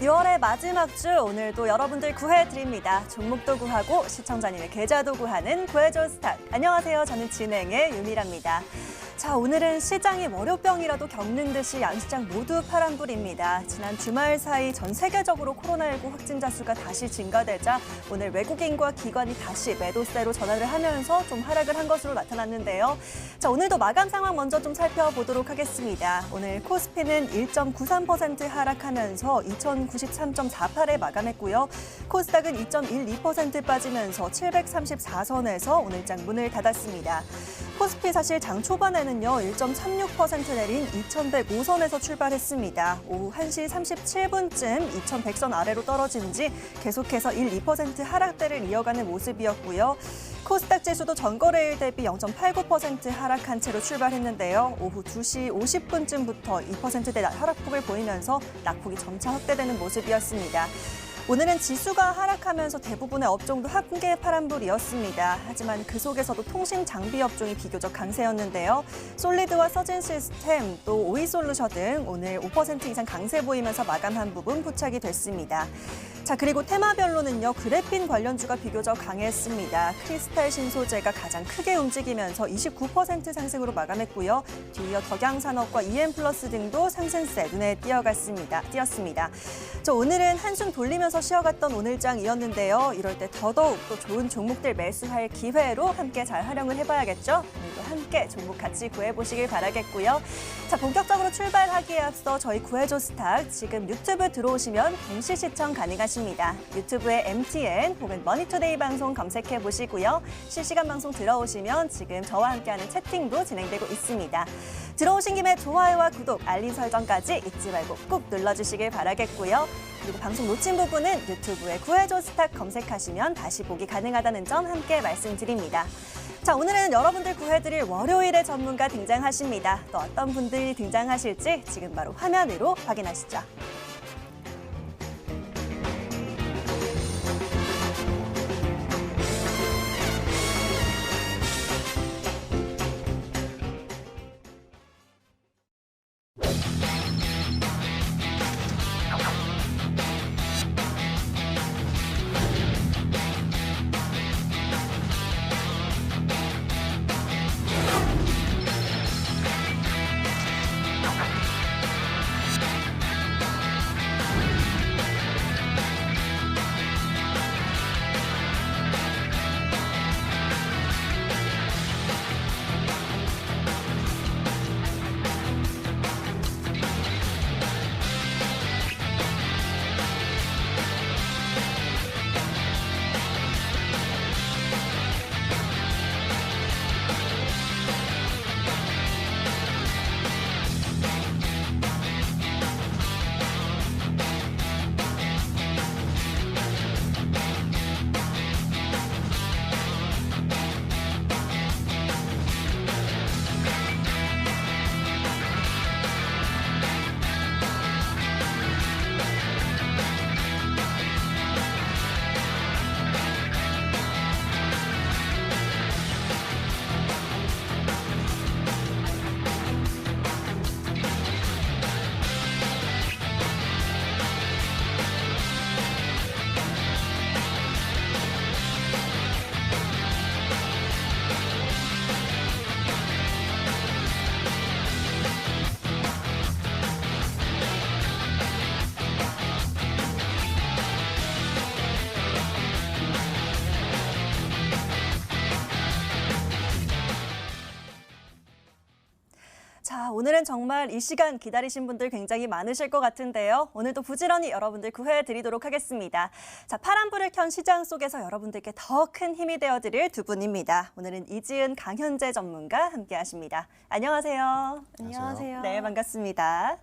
6월의 마지막 주 오늘도 여러분들 구해드립니다. 종목도 구하고 시청자님의 계좌도 구하는 구해줘 스탁. 안녕하세요. 저는 진행의 유미라입니다. 자, 오늘은 시장이 월요병이라도 겪는 듯이 양시장 모두 파란불입니다. 지난 주말 사이 전 세계적으로 코로나19 확진자 수가 다시 증가되자 오늘 외국인과 기관이 다시 매도세로 전환을 하면서 좀 하락을 한 것으로 나타났는데요. 자, 오늘도 마감 상황 먼저 좀 살펴보도록 하겠습니다. 오늘 코스피는 1.93% 하락하면서 2093.48에 마감했고요. 코스닥은 2.12% 빠지면서 734선에서 오늘장 문을 닫았습니다. 코스피 사실 장 초반에는요 1.36% 내린 2105선에서 출발했습니다. 오후 1시 37분쯤 2100선 아래로 떨어진 지 계속해서 1~2% 하락대를 이어가는 모습이었고요. 코스닥 지수도 전거래일 대비 0.89% 하락한 채로 출발했는데요. 오후 2시 50분쯤부터 2%대 하락폭을 보이면서 낙폭이 점차 확대되는 모습이었습니다. 오늘은 지수가 하락하면서 대부분의 업종도 한개 파란불이었습니다. 하지만 그 속에서도 통신 장비 업종이 비교적 강세였는데요. 솔리드와 서진 시스템, 또 오이솔루션 등 오늘 5% 이상 강세 보이면서 마감한 부분 포착이 됐습니다. 자, 그리고 테마별로는요, 그래핀 관련주가 비교적 강했습니다. 크리스탈 신소재가 가장 크게 움직이면서 29% 상승으로 마감했고요. 뒤이어 덕양산업과 EM플러스 등도 상승세 눈에 띄었습니다. 자, 오늘은 한숨 돌리면서 쉬어갔던 오늘장이었는데요. 이럴 때 더더욱 또 좋은 종목들 매수할 기회로 함께 잘 활용을 해봐야겠죠. 오늘도 함께 종목 같이 구해보시길 바라겠고요. 자, 본격적으로 출발하기에 앞서 저희 구해줘 스탁 지금 유튜브 들어오시면 동시 시청 가능하십니다. 유튜브에 MTN 혹은 머니투데이 방송 검색해 보시고요. 실시간 방송 들어오시면 지금 저와 함께하는 채팅도 진행되고 있습니다. 들어오신 김에 좋아요와 구독, 알림 설정까지 잊지 말고 꾹 눌러주시길 바라겠고요. 그리고 방송 놓친 부분은 유튜브에 구해줘 스탁 검색하시면 다시 보기 가능하다는 점 함께 말씀드립니다. 자, 오늘은 여러분들 구해드릴 월요일의 전문가 등장하십니다. 또 어떤 분들이 등장하실지 지금 바로 화면으로 확인하시죠. 자, 오늘은 정말 이 시간 기다리신 분들 굉장히 많으실 것 같은데요. 오늘도 부지런히 여러분들 구해드리도록 하겠습니다. 자, 파란불을 켠 시장 속에서 여러분들께 더 큰 힘이 되어드릴 두 분입니다. 오늘은 이지은, 강현재 전문가 함께하십니다. 안녕하세요. 안녕하세요. 네, 반갑습니다.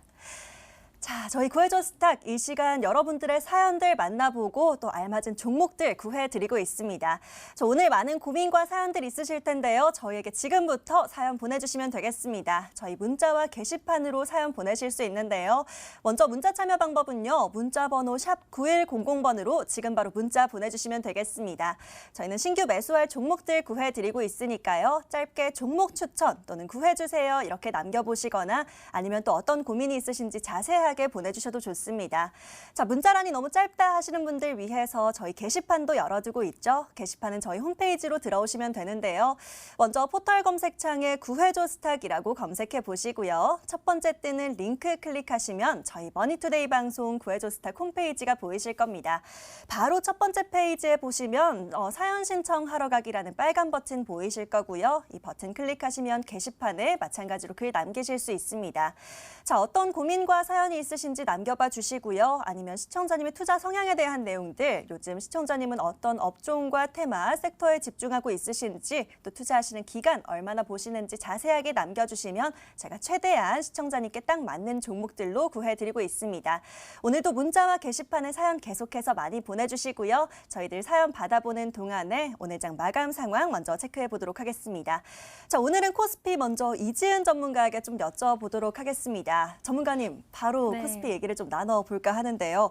자, 저희 구해줘 스탁 이 시간 여러분들의 사연들 만나보고 또 알맞은 종목들 구해드리고 있습니다. 저 오늘 많은 고민과 사연들 있으실 텐데요. 저희에게 지금부터 사연 보내주시면 되겠습니다. 저희 문자와 게시판으로 사연 보내실 수 있는데요. 먼저 문자 참여 방법은요. 문자 번호 샵 9100번으로 지금 바로 문자 보내주시면 되겠습니다. 저희는 신규 매수할 종목들 구해드리고 있으니까요. 짧게 종목 추천 또는 구해주세요 이렇게 남겨보시거나 아니면 또 어떤 고민이 있으신지 자세하게 편하게 보내주셔도 좋습니다. 자, 문자란이 너무 짧다 하시는 분들 위해서 저희 게시판도 열어두고 있죠. 게시판은 저희 홈페이지로 들어오시면 되는데요. 먼저 포털 검색창에 구해줘 스탁이라고 검색해 보시고요. 첫 번째 뜨는 링크 클릭하시면 저희 머니투데이 방송 구해줘 스탁 홈페이지가 보이실 겁니다. 바로 첫 번째 페이지에 보시면 사연 신청하러 가기라는 빨간 버튼 보이실 거고요. 이 버튼 클릭하시면 게시판에 마찬가지로 글 남기실 수 있습니다. 자, 어떤 고민과 사연이 있으신지 남겨봐 주시고요. 아니면 시청자님의 투자 성향에 대한 내용들, 요즘 시청자님은 어떤 업종과 테마, 섹터에 집중하고 있으신지, 또 투자하시는 기간 얼마나 보시는지 자세하게 남겨주시면 제가 최대한 시청자님께 딱 맞는 종목들로 구해드리고 있습니다. 오늘도 문자와 게시판에 사연 계속해서 많이 보내주시고요. 저희들 사연 받아보는 동안에 오늘 장 마감 상황 먼저 체크해 보도록 하겠습니다. 자, 오늘은 코스피 먼저 이지은 전문가에게 좀 여쭤보도록 하겠습니다. 전문가님, 바로 코스피 얘기를 좀 나눠볼까 하는데요.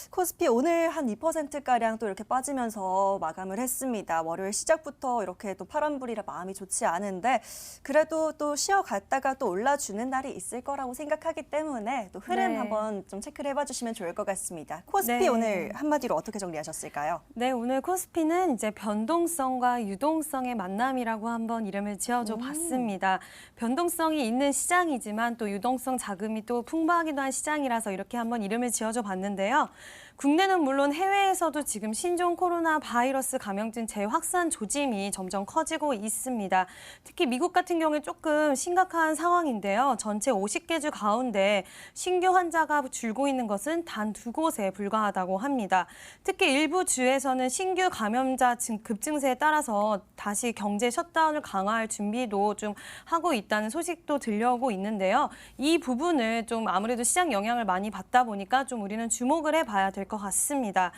코스피 오늘 한 2%가량 또 이렇게 빠지면서 마감을 했습니다. 월요일 시작부터 이렇게 또 파란불이라 마음이 좋지 않은데 그래도 또 쉬어갔다가 또 올라주는 날이 있을 거라고 생각하기 때문에 또 흐름 한번 좀 체크를 해봐 주시면 좋을 것 같습니다. 코스피 오늘 한마디로 어떻게 정리하셨을까요? 네, 오늘 코스피는 이제 변동성과 유동성의 만남이라고 한번 이름을 지어줘 봤습니다. 변동성이 있는 시장이지만 또 유동성 자금이 또 풍부하기도 한 시장이라서 이렇게 한번 이름을 지어줘 봤는데요. 국내는 물론 해외에서도 지금 신종 코로나 바이러스 감염증 재확산 조짐이 점점 커지고 있습니다. 특히 미국 같은 경우에 조금 심각한 상황인데요. 전체 50개 주 가운데 신규 환자가 줄고 있는 것은 단 2곳에 불과하다고 합니다. 특히 일부 주에서는 신규 감염자 급증세에 따라서 다시 경제 셧다운을 강화할 준비도 좀 하고 있다는 소식도 들려오고 있는데요. 이 부분을 좀 아무래도 시장 영향을 많이 받다 보니까 좀 우리는 주목을 해봐야 될 것 같습니다.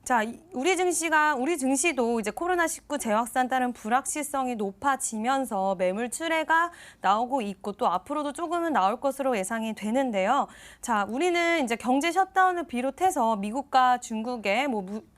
자, 우리 증시도 이제 코로나19 재확산 따른 불확실성이 높아지면서 매물 출회가 나오고 있고 또 앞으로도 조금은 나올 것으로 예상이 되는데요. 자, 우리는 이제 경제 셧다운을 비롯해서 미국과 중국의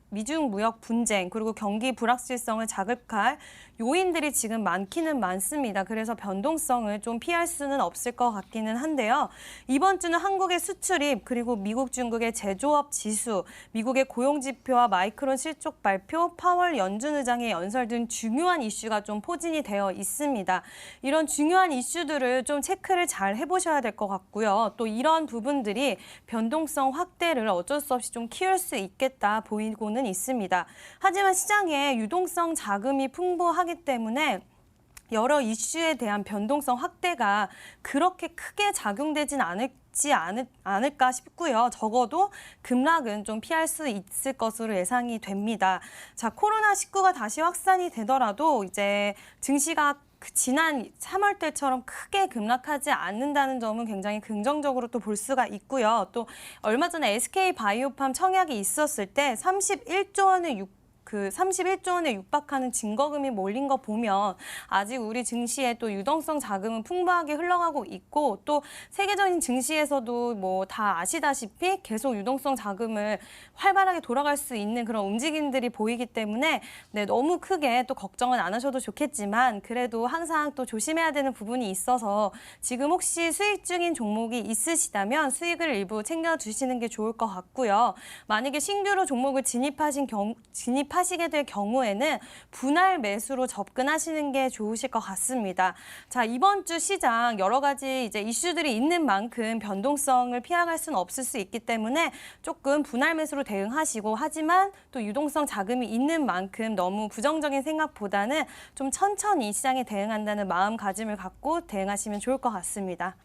미중 무역 분쟁 그리고 경기 불확실성을 자극할 요인들이 지금 많기는 많습니다. 그래서 변동성을 좀 피할 수는 없을 것 같기는 한데요. 이번 주는 한국의 수출입 그리고 미국 중국의 제조업 지수, 미국의 고용지표와 마이크론 실적 발표, 파월 연준 의장의 연설 등 중요한 이슈가 좀 포진이 되어 있습니다. 이런 중요한 이슈들을 좀 체크를 잘 해보셔야 될 것 같고요. 또 이런 부분들이 변동성 확대를 어쩔 수 없이 좀 키울 수 있겠다 보이고는 있습니다. 하지만 시장에 유동성 자금이 풍부하기 때문에 여러 이슈에 대한 변동성 확대가 그렇게 크게 작용되진 않을까 싶고요. 적어도 급락은 좀 피할 수 있을 것으로 예상이 됩니다. 자, 코로나19가 다시 확산이 되더라도 이제 증시가 지난 3월 때처럼 크게 급락하지 않는다는 점은 굉장히 긍정적으로 또 볼 수가 있고요. 또 얼마 전에 SK 바이오팜 청약이 있었을 때 31조 원에 육박하는 증거금이 몰린 거 보면 아직 우리 증시에 또 유동성 자금은 풍부하게 흘러가고 있고 또 세계적인 증시에서도 뭐 다 아시다시피 계속 유동성 자금을 활발하게 돌아갈 수 있는 그런 움직임들이 보이기 때문에 너무 크게 또 걱정은 안 하셔도 좋겠지만 그래도 항상 또 조심해야 되는 부분이 있어서 지금 혹시 수익 중인 종목이 있으시다면 수익을 일부 챙겨주시는 게 좋을 것 같고요. 만약에 신규로 종목을 진입하시게 될 경우에는 분할 매수로 접근하시는 게 좋으실 것 같습니다. 자, 이번 주 시장 여러 가지 이제 이슈들이 있는 만큼 변동성을 피해갈 수는 없을 수 있기 때문에 조금 분할 매수로 대응하시고 하지만 또 유동성 자금이 있는 만큼 너무 부정적인 생각보다는 좀 천천히 시장에 대응한다는 마음가짐을 갖고 대응하시면 좋을 것 같습니다.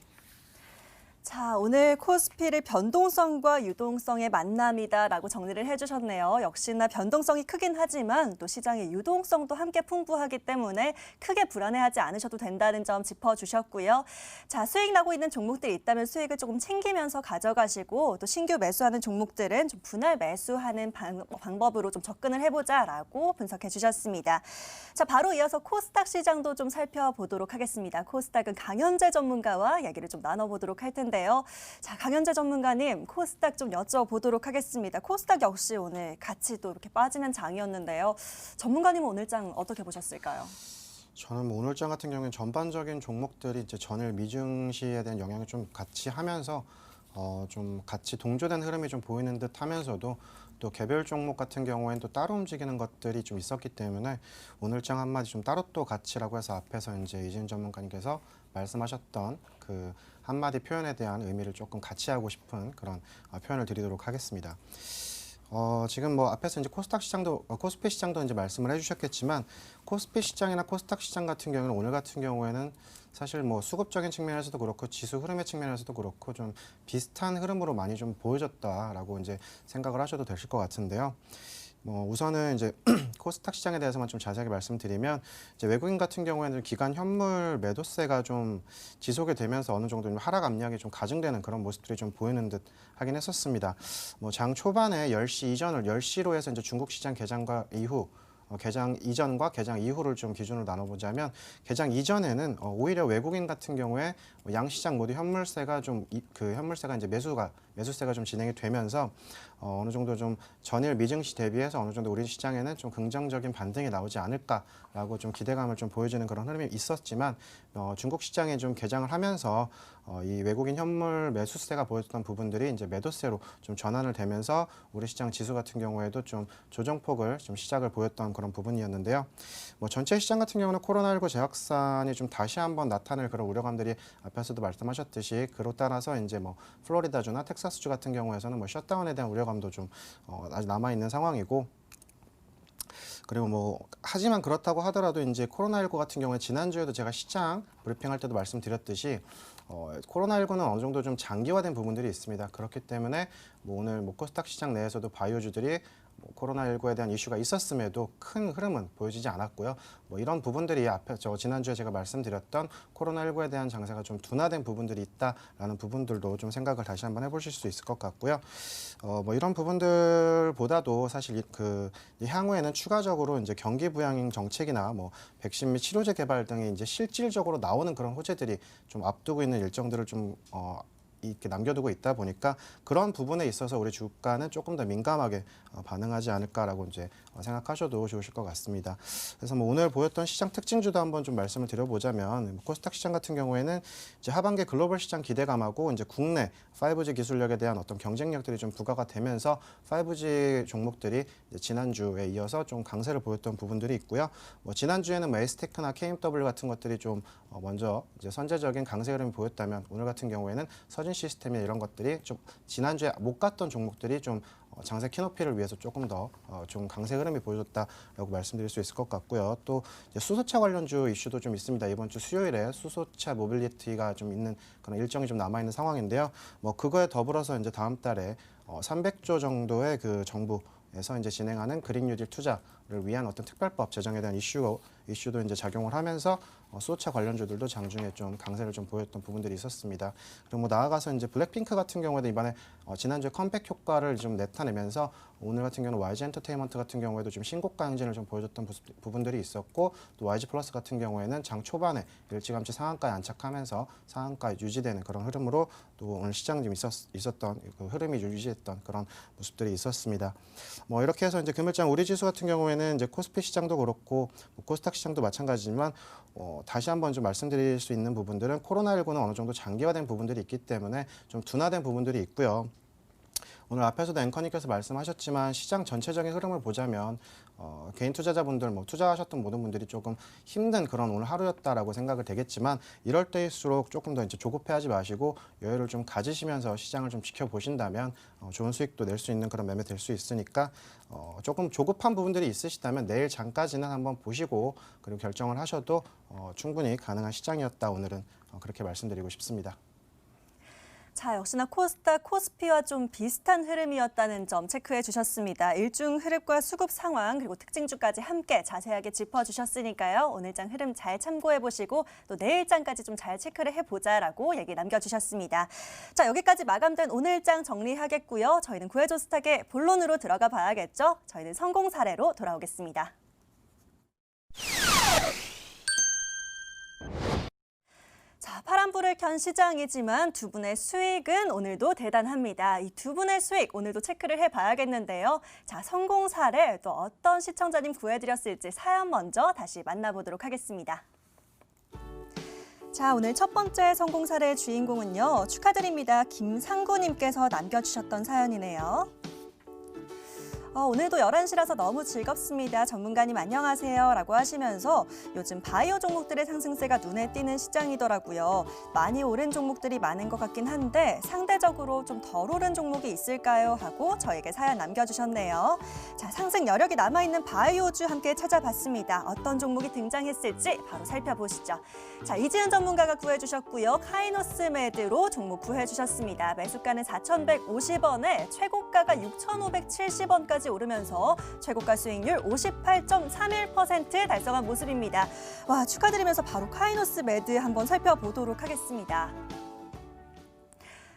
자, 오늘 코스피를 변동성과 유동성의 만남이다라고 정리를 해주셨네요. 역시나 변동성이 크긴 하지만 또 시장의 유동성도 함께 풍부하기 때문에 크게 불안해하지 않으셔도 된다는 점 짚어주셨고요. 자, 수익 나고 있는 종목들이 있다면 수익을 조금 챙기면서 가져가시고 또 신규 매수하는 종목들은 좀 분할 매수하는 방법으로 좀 접근을 해보자라고 분석해 주셨습니다. 자, 바로 이어서 코스닥 시장도 좀 살펴보도록 하겠습니다. 코스닥은 강현재 전문가와 이야기를 좀 나눠보도록 할 텐데 자, 강현재 전문가님, 코스닥 좀 여쭤보도록 하겠습니다. 코스닥 역시 오늘 같이 또 이렇게 빠지는 장이었는데요. 전문가님은 오늘 장 어떻게 보셨을까요? 저는 뭐 오늘 장 같은 경우는 전반적인 종목들이 이제 전일 미증시에 대한 영향을 좀 같이 하면서 좀 같이 동조된 흐름이 좀 보이는 듯 하면서도 또 개별 종목 같은 경우에는 또 따로 움직이는 것들이 좀 있었기 때문에 오늘장 한마디 좀 따로 또 가치라고 해서 앞에서 이제 이진 전문가님께서 말씀하셨던 그 한마디 표현에 대한 의미를 조금 같이 하고 싶은 그런 표현을 드리도록 하겠습니다. 지금 뭐 앞에서 이제 코스닥 시장도 코스피 시장도 이제 말씀을 해주셨겠지만 코스피 시장이나 코스닥 시장 같은 경우는 오늘 같은 경우에는 사실 뭐 수급적인 측면에서도 그렇고 지수 흐름의 측면에서도 그렇고 좀 비슷한 흐름으로 많이 좀 보여졌다라고 이제 생각을 하셔도 되실 것 같은데요. 뭐 우선은 이제 코스닥 시장에 대해서만 좀 자세하게 말씀드리면 이제 외국인 같은 경우에는 기관 현물 매도세가 좀 지속이 되면서 어느 정도 좀 하락 압력이 좀 가중되는 그런 모습들이 좀 보이는 듯 하긴 했었습니다. 뭐 장 초반에 10시 이전을 10시로 해서 이제 중국 시장 개장과 이후 개장 이전과 개장 이후를 좀 기준으로 나눠보자면 개장 이전에는 오히려 외국인 같은 경우에 양시장 모두 현물세가 좀 그 현물세가 이제 매수세가 좀 진행이 되면서 어느 정도 좀 전일 미증시 대비해서 어느 정도 우리 시장에는 좀 긍정적인 반등이 나오지 않을까라고 좀 기대감을 좀 보여주는 그런 흐름이 있었지만 중국 시장에 좀 개장을 하면서 이 외국인 현물 매수세가 보였던 부분들이 이제 매도세로 좀 전환을 되면서 우리 시장 지수 같은 경우에도 좀 조정폭을 좀 시작을 보였던 그런 부분이었는데요. 뭐 전체 시장 같은 경우는 코로나19 재확산이 좀 다시 한번 나타날 그런 우려감들이 앞에서도 말씀하셨듯이 그로 따라서 이제 뭐 플로리다주나 텍사스주 같은 경우에서는 뭐 셧다운에 대한 우려감도 좀 아직 남아 있는 상황이고. 그리고 뭐 하지만 그렇다고 하더라도 이제 코로나19 같은 경우에 지난주에도 제가 시장 브리핑할 때도 말씀드렸듯이 코로나19는 어느 정도 좀 장기화된 부분들이 있습니다. 그렇기 때문에 뭐 오늘 뭐 코스닥 시장 내에서도 바이오주들이 코로나19에 대한 이슈가 있었음에도 큰 흐름은 보여지지 않았고요. 뭐 이런 부분들이 앞에 지난주에 제가 말씀드렸던 코로나19에 대한 장세가 좀 둔화된 부분들이 있다라는 부분들도 좀 생각을 다시 한번 해보실 수 있을 것 같고요. 뭐 이런 부분들보다도 사실 이 향후에는 추가적으로 이제 경기 부양 정책이나 뭐 백신 및 치료제 개발 등이 이제 실질적으로 나오는 그런 호재들이 좀 앞두고 있는 일정들을 좀 이렇게 남겨두고 있다 보니까 그런 부분에 있어서 우리 주가는 조금 더 민감하게 반응하지 않을까라고 이제 생각하셔도 좋으실 것 같습니다. 그래서 뭐 오늘 보였던 시장 특징주도 한번 좀 말씀을 드려보자면 코스닥 시장 같은 경우에는 이제 하반기 글로벌 시장 기대감하고 이제 국내 5G 기술력에 대한 어떤 경쟁력들이 좀 부과가 되면서 5G 종목들이 이제 지난주에 이어서 좀 강세를 보였던 부분들이 있고요. 뭐 지난주에는 뭐 STEC나 KMW 같은 것들이 좀 먼저 이제 선제적인 강세 흐름이 보였다면 오늘 같은 경우에는 서진 시스템이나 이런 것들이 좀 지난주에 못 갔던 종목들이 좀 장세 키높이를 위해서 조금 더 좀 강세 흐름이 보여줬다라고 말씀드릴 수 있을 것 같고요. 또 이제 수소차 관련주 이슈도 좀 있습니다. 이번 주 수요일에 수소차 모빌리티가 좀 있는 그런 일정이 좀 남아 있는 상황인데요. 뭐 그거에 더불어서 이제 다음 달에 300조 정도의 그 정부에서 이제 진행하는 그린 뉴딜 투자를 위한 어떤 특별법 제정에 대한 이슈도 이제 작용을 하면서 수소차 관련주들도 장중에 좀 강세를 좀 보였던 부분들이 있었습니다. 그리고 뭐 나아가서 이제 블랙핑크 같은 경우에도 이번에 지난주에 컴백 효과를 좀 나타내면서 오늘 같은 경우는 YG 엔터테인먼트 같은 경우에도 좀 신고가 행진을 좀 보여줬던 부분들이 있었고 또 YG 플러스 같은 경우에는 장 초반에 일찌감치 상한가에 안착하면서 상한가 유지되는 그런 흐름으로 또 오늘 시장 좀 있었던 그 흐름이 유지했던 그런 모습들이 있었습니다. 뭐 이렇게 해서 이제 금일장 우리 지수 같은 경우에는 이제 코스피 시장도 그렇고 뭐 코스닥 시장도 마찬가지지만 다시 한번 좀 말씀드릴 수 있는 부분들은 코로나19는 어느 정도 장기화된 부분들이 있기 때문에 좀 둔화된 부분들이 있고요. 오늘 앞에서도 앵커님께서 말씀하셨지만 시장 전체적인 흐름을 보자면 개인 투자자분들 뭐 투자하셨던 모든 분들이 조금 힘든 그런 오늘 하루였다라고 생각을 되겠지만 이럴 때일수록 조금 더 이제 조급해하지 마시고 여유를 좀 가지시면서 시장을 좀 지켜보신다면 좋은 수익도 낼 수 있는 그런 매매 될 수 있으니까 조금 조급한 부분들이 있으시다면 내일 장까지는 한번 보시고 그리고 결정을 하셔도 충분히 가능한 시장이었다 오늘은 그렇게 말씀드리고 싶습니다. 자, 역시나 코스닥, 코스피와 좀 비슷한 흐름이었다는 점 체크해 주셨습니다. 일중 흐름과 수급 상황 그리고 특징주까지 함께 자세하게 짚어주셨으니까요. 오늘장 흐름 잘 참고해 보시고 또 내일장까지 좀 잘 체크를 해보자라고 얘기 남겨주셨습니다. 자, 여기까지 마감된 오늘장 정리하겠고요. 저희는 구해줘 스탁의 본론으로 들어가 봐야겠죠. 저희는 성공 사례로 돌아오겠습니다. 자, 파란불을 켠 시장이지만 두 분의 수익은 오늘도 대단합니다. 이 두 분의 수익 오늘도 체크를 해봐야겠는데요. 자, 성공 사례 또 어떤 시청자님 구해드렸을지 사연 먼저 다시 만나보도록 하겠습니다. 자, 오늘 첫 번째 성공 사례의 주인공은요. 축하드립니다. 김상구님께서 남겨주셨던 사연이네요. 오늘도 11시라서 너무 즐겁습니다. 전문가님 안녕하세요 라고 하시면서 요즘 바이오 종목들의 상승세가 눈에 띄는 시장이더라고요. 많이 오른 종목들이 많은 것 같긴 한데 상대적으로 좀 덜 오른 종목이 있을까요? 하고 저에게 사연 남겨주셨네요. 자, 상승 여력이 남아있는 바이오주 함께 찾아봤습니다. 어떤 종목이 등장했을지 바로 살펴보시죠. 자, 이지은 전문가가 구해주셨고요. 카이노스메드로 종목 구해주셨습니다. 매수가는 4,150원에 최고가가 6,570원까지 오르면서 최고가 수익률 58.31% 달성한 모습입니다. 와, 축하드리면서 바로 카이노스메드 한번 살펴보도록 하겠습니다.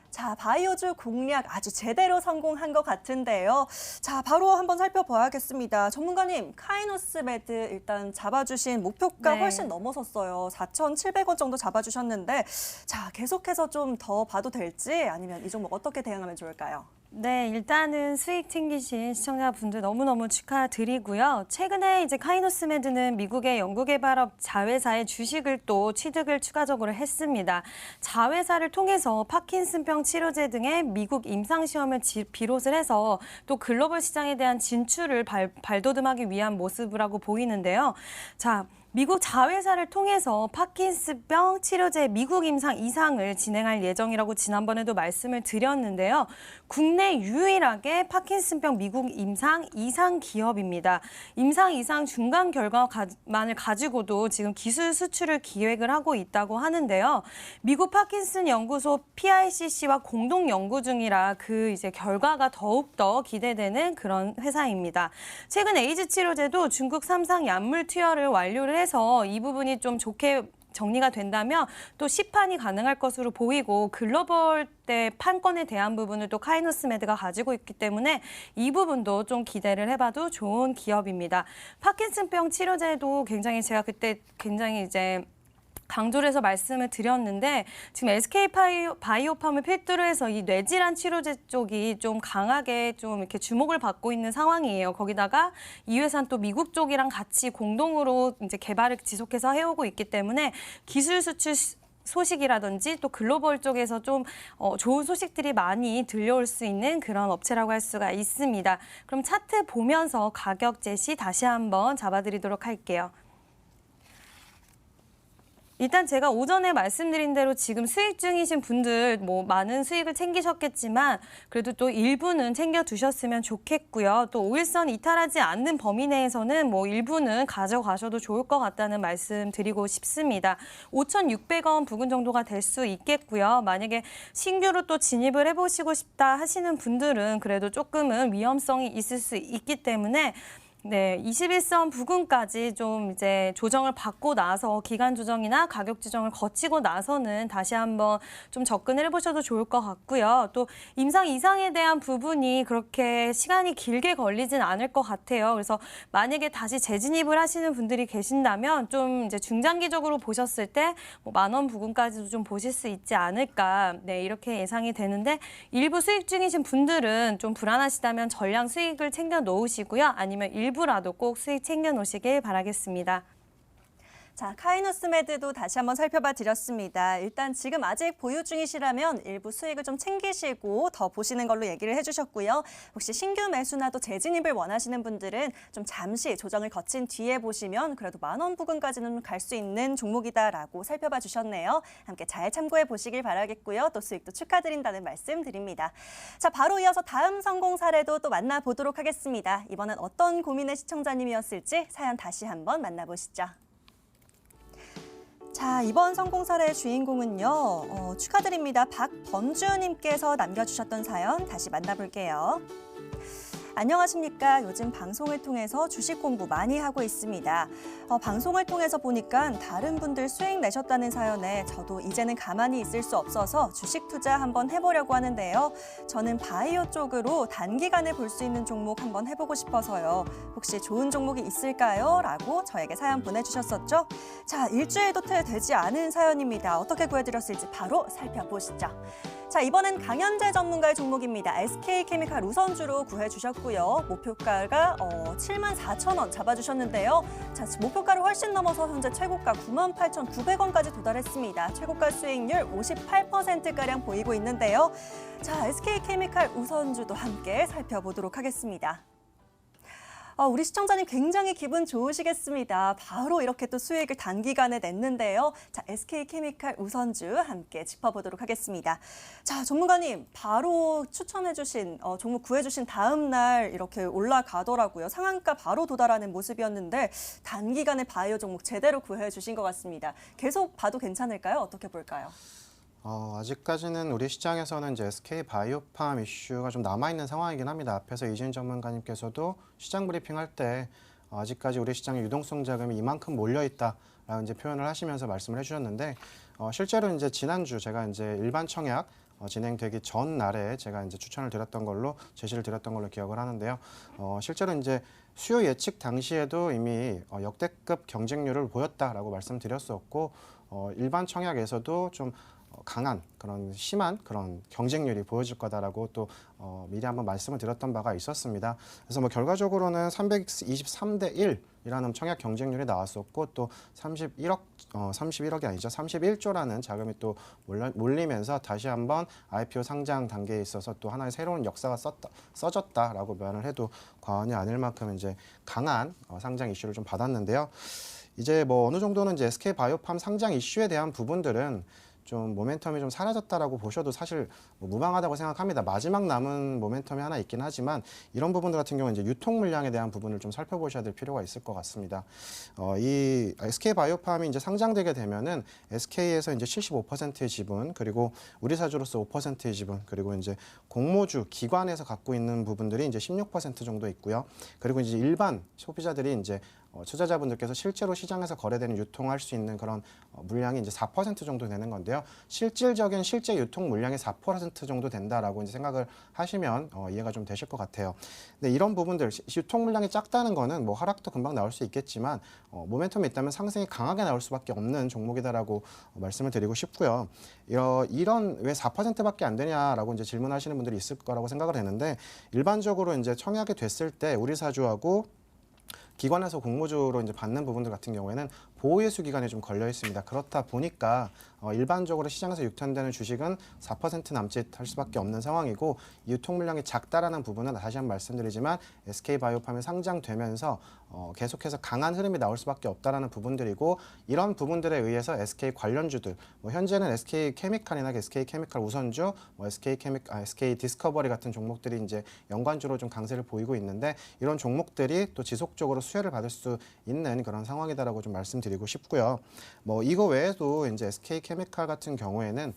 자, 바이오주 공략 아주 제대로 성공한 것 같은데요. 자, 바로 한번 살펴봐야겠습니다. 전문가님, 카이노스메드 일단 잡아주신 목표가 네. 훨씬 넘어섰어요. 4,700원 정도 잡아주셨는데 자, 계속해서 좀 더 봐도 될지 아니면 이 종목 어떻게 대응하면 좋을까요? 네, 일단은 수익 챙기신 시청자분들 너무너무 축하드리고요. 최근에 이제 카이노스메드는 미국의 연구개발업 자회사의 주식을 또 취득을 추가적으로 했습니다. 자회사를 통해서 파킨슨병 치료제 등의 미국 임상시험을 비롯을 해서 또 글로벌 시장에 대한 진출을 발돋움하기 위한 모습이라고 보이는데요. 자, 미국 자회사를 통해서 파킨슨병 치료제 미국 임상 2상을 진행할 예정이라고 지난번에도 말씀을 드렸는데요. 국내 유일하게 파킨슨병 미국 임상 2상 기업입니다. 임상 2상 중간 결과만을 가지고도 지금 기술 수출을 기획을 하고 있다고 하는데요. 미국 파킨슨 연구소 PICC와 공동 연구 중이라 그 이제 결과가 더욱더 기대되는 그런 회사입니다. 최근 에이즈 치료제도 중국 3상 약물 투여를 완료를 해서 이 부분이 좀 좋게 정리가 된다면 또 시판이 가능할 것으로 보이고 글로벌 때 판권에 대한 부분을 또 카이노스메드가 가지고 있기 때문에 이 부분도 좀 기대를 해봐도 좋은 기업입니다. 파킨슨병 치료제도 굉장히 제가 그때 굉장히 이제 강조를 해서 말씀을 드렸는데 지금 SK 바이오팜을 필두로 해서 이 뇌질환 치료제 쪽이 좀 강하게 좀 이렇게 주목을 받고 있는 상황이에요. 거기다가 이 회사는 또 미국 쪽이랑 같이 공동으로 이제 개발을 지속해서 해오고 있기 때문에 기술 수출 소식이라든지 또 글로벌 쪽에서 좀 좋은 소식들이 많이 들려올 수 있는 그런 업체라고 할 수가 있습니다. 그럼 차트 보면서 가격 제시 다시 한번 잡아드리도록 할게요. 일단 제가 오전에 말씀드린 대로 지금 수익 중이신 분들 뭐 많은 수익을 챙기셨겠지만 그래도 또 일부는 챙겨두셨으면 좋겠고요. 또 5일선 이탈하지 않는 범위 내에서는 뭐 일부는 가져가셔도 좋을 것 같다는 말씀 드리고 싶습니다. 5,600원 부근 정도가 될 수 있겠고요. 만약에 신규로 또 진입을 해보시고 싶다 하시는 분들은 그래도 조금은 위험성이 있을 수 있기 때문에 네, 21선 부근까지 좀 이제 조정을 받고 나서 기간 조정이나 가격 조정을 거치고 나서는 다시 한번 좀 접근을 해보셔도 좋을 것 같고요. 또 임상 이상에 대한 부분이 그렇게 시간이 길게 걸리진 않을 것 같아요. 그래서 만약에 다시 재진입을 하시는 분들이 계신다면 좀 이제 중장기적으로 보셨을 때 뭐 10,000원 부근까지도 좀 보실 수 있지 않을까. 네, 이렇게 예상이 되는데 일부 수익 중이신 분들은 좀 불안하시다면 전량 수익을 챙겨 놓으시고요. 아니면 일부라도 꼭 수익 챙겨 놓으시길 바라겠습니다. 자, 카이노스메드도 다시 한번 살펴봐 드렸습니다. 일단 지금 아직 보유 중이시라면 일부 수익을 좀 챙기시고 더 보시는 걸로 얘기를 해주셨고요. 혹시 신규 매수나 또 재진입을 원하시는 분들은 좀 잠시 조정을 거친 뒤에 보시면 그래도 10,000원 부근까지는 갈 수 있는 종목이다라고 살펴봐 주셨네요. 함께 잘 참고해 보시길 바라겠고요. 또 수익도 축하드린다는 말씀 드립니다. 자, 바로 이어서 다음 성공 사례도 또 만나보도록 하겠습니다. 이번엔 어떤 고민의 시청자님이었을지 사연 다시 한번 만나보시죠. 자, 이번 성공 사례의 주인공은요. 축하드립니다. 박번주님께서 남겨주셨던 사연 다시 만나볼게요. 안녕하십니까. 요즘 방송을 통해서 주식 공부 많이 하고 있습니다. 방송을 통해서 보니까 다른 분들 수익 내셨다는 사연에 저도 이제는 가만히 있을 수 없어서 주식 투자 한번 해보려고 하는데요. 저는 바이오 쪽으로 단기간에 볼 수 있는 종목 한번 해보고 싶어서요. 혹시 좋은 종목이 있을까요? 라고 저에게 사연 보내주셨었죠. 자, 일주일도 채 되지 않은 사연입니다. 어떻게 구해드렸을지 바로 살펴보시죠. 자, 이번엔 강현재 전문가의 종목입니다. SK케미칼 우선주로 구해주셨고요. 주셨고요. 목표가가 74,000원 잡아주셨는데요. 자, 목표가를 훨씬 넘어서 현재 최고가 98,900원까지 도달했습니다. 최고가 수익률 58%가량 보이고 있는데요. 자, SK케미칼 우선주도 함께 살펴보도록 하겠습니다. 우리 시청자님 굉장히 기분 좋으시겠습니다. 바로 이렇게 또 수익을 단기간에 냈는데요. 자, SK케미칼 우선주 함께 짚어보도록 하겠습니다. 자, 전문가님 바로 추천해주신 종목 구해주신 다음 날 이렇게 올라가더라고요. 상한가 바로 도달하는 모습이었는데 단기간에 바이오 종목 제대로 구해주신 것 같습니다. 계속 봐도 괜찮을까요? 어떻게 볼까요? 아직까지는 우리 시장에서는 이제 SK 바이오팜 이슈가 좀 남아있는 상황이긴 합니다. 앞에서 이진 전문가님께서도 시장 브리핑할 때 아직까지 우리 시장에 유동성 자금이 이만큼 몰려있다라고 이제 표현을 하시면서 말씀을 해주셨는데 실제로 이제 지난주 제가 이제 일반 청약 진행되기 전 날에 제가 이제 추천을 드렸던 걸로 제시를 드렸던 걸로 기억을 하는데요. 실제로 이제 수요 예측 당시에도 이미 역대급 경쟁률을 보였다라고 말씀드렸었고 일반 청약에서도 좀 강한 그런 심한 그런 경쟁률이 보여질 거다라고 또 미리 한번 말씀을 드렸던 바가 있었습니다. 그래서 뭐 결과적으로는 323대 1이라는 청약 경쟁률이 나왔었고 또 31억이 아니죠. 31조라는 자금이 또 몰리면서 다시 한번 IPO 상장 단계에 있어서 또 하나의 새로운 역사가 써졌다라고 말을 해도 과언이 아닐 만큼 이제 강한 상장 이슈를 좀 받았는데요. 이제 뭐 어느 정도는 이제 SK 바이오팜 상장 이슈에 대한 부분들은 좀 모멘텀이 좀 사라졌다라고 보셔도 사실 뭐 무방하다고 생각합니다. 마지막 남은 모멘텀이 하나 있긴 하지만 이런 부분들 같은 경우는 이제 유통 물량에 대한 부분을 좀 살펴보셔야 될 필요가 있을 것 같습니다. 이 SK 바이오팜이 이제 상장되게 되면은 SK에서 이제 75%의 지분 그리고 우리 사주로서 5%의 지분 그리고 이제 공모주 기관에서 갖고 있는 부분들이 이제 16% 정도 있고요. 그리고 이제 일반 소비자들이 이제 투자자분들께서 실제로 시장에서 거래되는 유통할 수 있는 그런 물량이 이제 4% 정도 되는 건데요. 실질적인 실제 유통 물량이 4% 정도 된다라고 이제 생각을 하시면 이해가 좀 되실 것 같아요. 근데 이런 부분들 유통 물량이 작다는 거는 뭐 하락도 금방 나올 수 있겠지만 모멘텀이 있다면 상승이 강하게 나올 수밖에 없는 종목이다라고 말씀을 드리고 싶고요. 이런 왜 4%밖에 안 되냐라고 이제 질문하시는 분들이 있을 거라고 생각을 했는데 일반적으로 이제 청약이 됐을 때 우리 사주하고 기관에서 공모주로 이제 받는 부분들 같은 경우에는 보호예수 기간이 좀 걸려 있습니다. 그렇다 보니까 일반적으로 시장에서 유통되는 주식은 4% 남짓 할 수밖에 없는 상황이고 유통 물량이 작다라는 부분은 다시 한번 말씀드리지만 SK 바이오팜이 상장되면서 계속해서 강한 흐름이 나올 수밖에 없다라는 부분들이고 이런 부분들에 의해서 SK 관련주들 뭐 현재는 SK 케미칼이나 SK 케미칼 우선주, 뭐 SK 디스커버리 같은 종목들이 이제 연관주로 좀 강세를 보이고 있는데 이런 종목들이 또 지속적으로 수혜를 받을 수 있는 그런 상황이다라고 좀 말씀드리고 싶고요. 뭐 이거 외에도 이제 SK 케미칼 같은 경우에는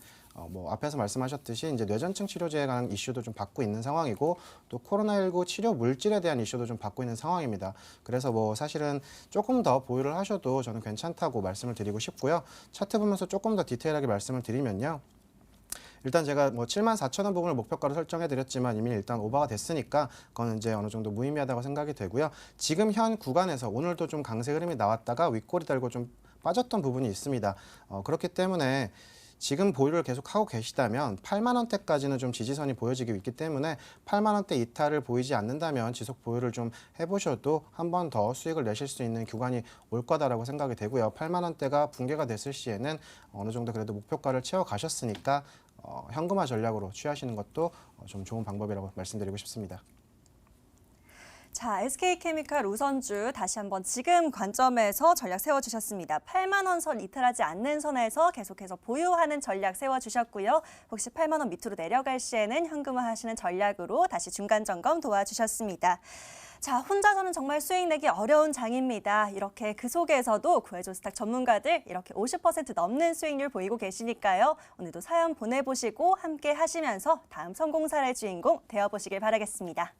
뭐 앞에서 말씀하셨듯이 이제 뇌전증 치료제에 관한 이슈도 좀 받고 있는 상황이고 또 코로나19 치료 물질에 대한 이슈도 좀 받고 있는 상황입니다. 그래서 뭐 사실은 조금 더 보유를 하셔도 저는 괜찮다고 말씀을 드리고 싶고요. 차트 보면서 조금 더 디테일하게 말씀을 드리면요. 일단 제가 뭐 74,000원 부분을 목표가로 설정해 드렸지만 이미 일단 오버가 됐으니까 그거는 이제 어느 정도 무의미하다고 생각이 되고요. 지금 현 구간에서 오늘도 좀 강세 흐름이 나왔다가 윗꼬리 달고 좀 빠졌던 부분이 있습니다. 그렇기 때문에 지금 보유를 계속 하고 계시다면 8만 원대까지는 좀 지지선이 보여지고 있기 때문에 8만 원대 이탈을 보이지 않는다면 지속 보유를 좀 해보셔도 한 번 더 수익을 내실 수 있는 구간이 올 거다라고 생각이 되고요. 8만 원대가 붕괴가 됐을 시에는 어느 정도 그래도 목표가를 채워 가셨으니까 현금화 전략으로 취하시는 것도 좀 좋은 방법이라고 말씀드리고 싶습니다. 자, SK케미칼 우선주 다시 한번 지금 관점에서 전략 세워주셨습니다. 8만 원 선 이탈하지 않는 선에서 계속해서 보유하는 전략 세워주셨고요. 혹시 8만 원 밑으로 내려갈 시에는 현금화하시는 전략으로 다시 중간 점검 도와주셨습니다. 자, 혼자서는 정말 수익 내기 어려운 장입니다. 이렇게 그 속에서도 구해조스탁 전문가들 이렇게 50% 넘는 수익률 보이고 계시니까요. 오늘도 사연 보내보시고 함께 하시면서 다음 성공 사례 주인공 되어보시길 바라겠습니다.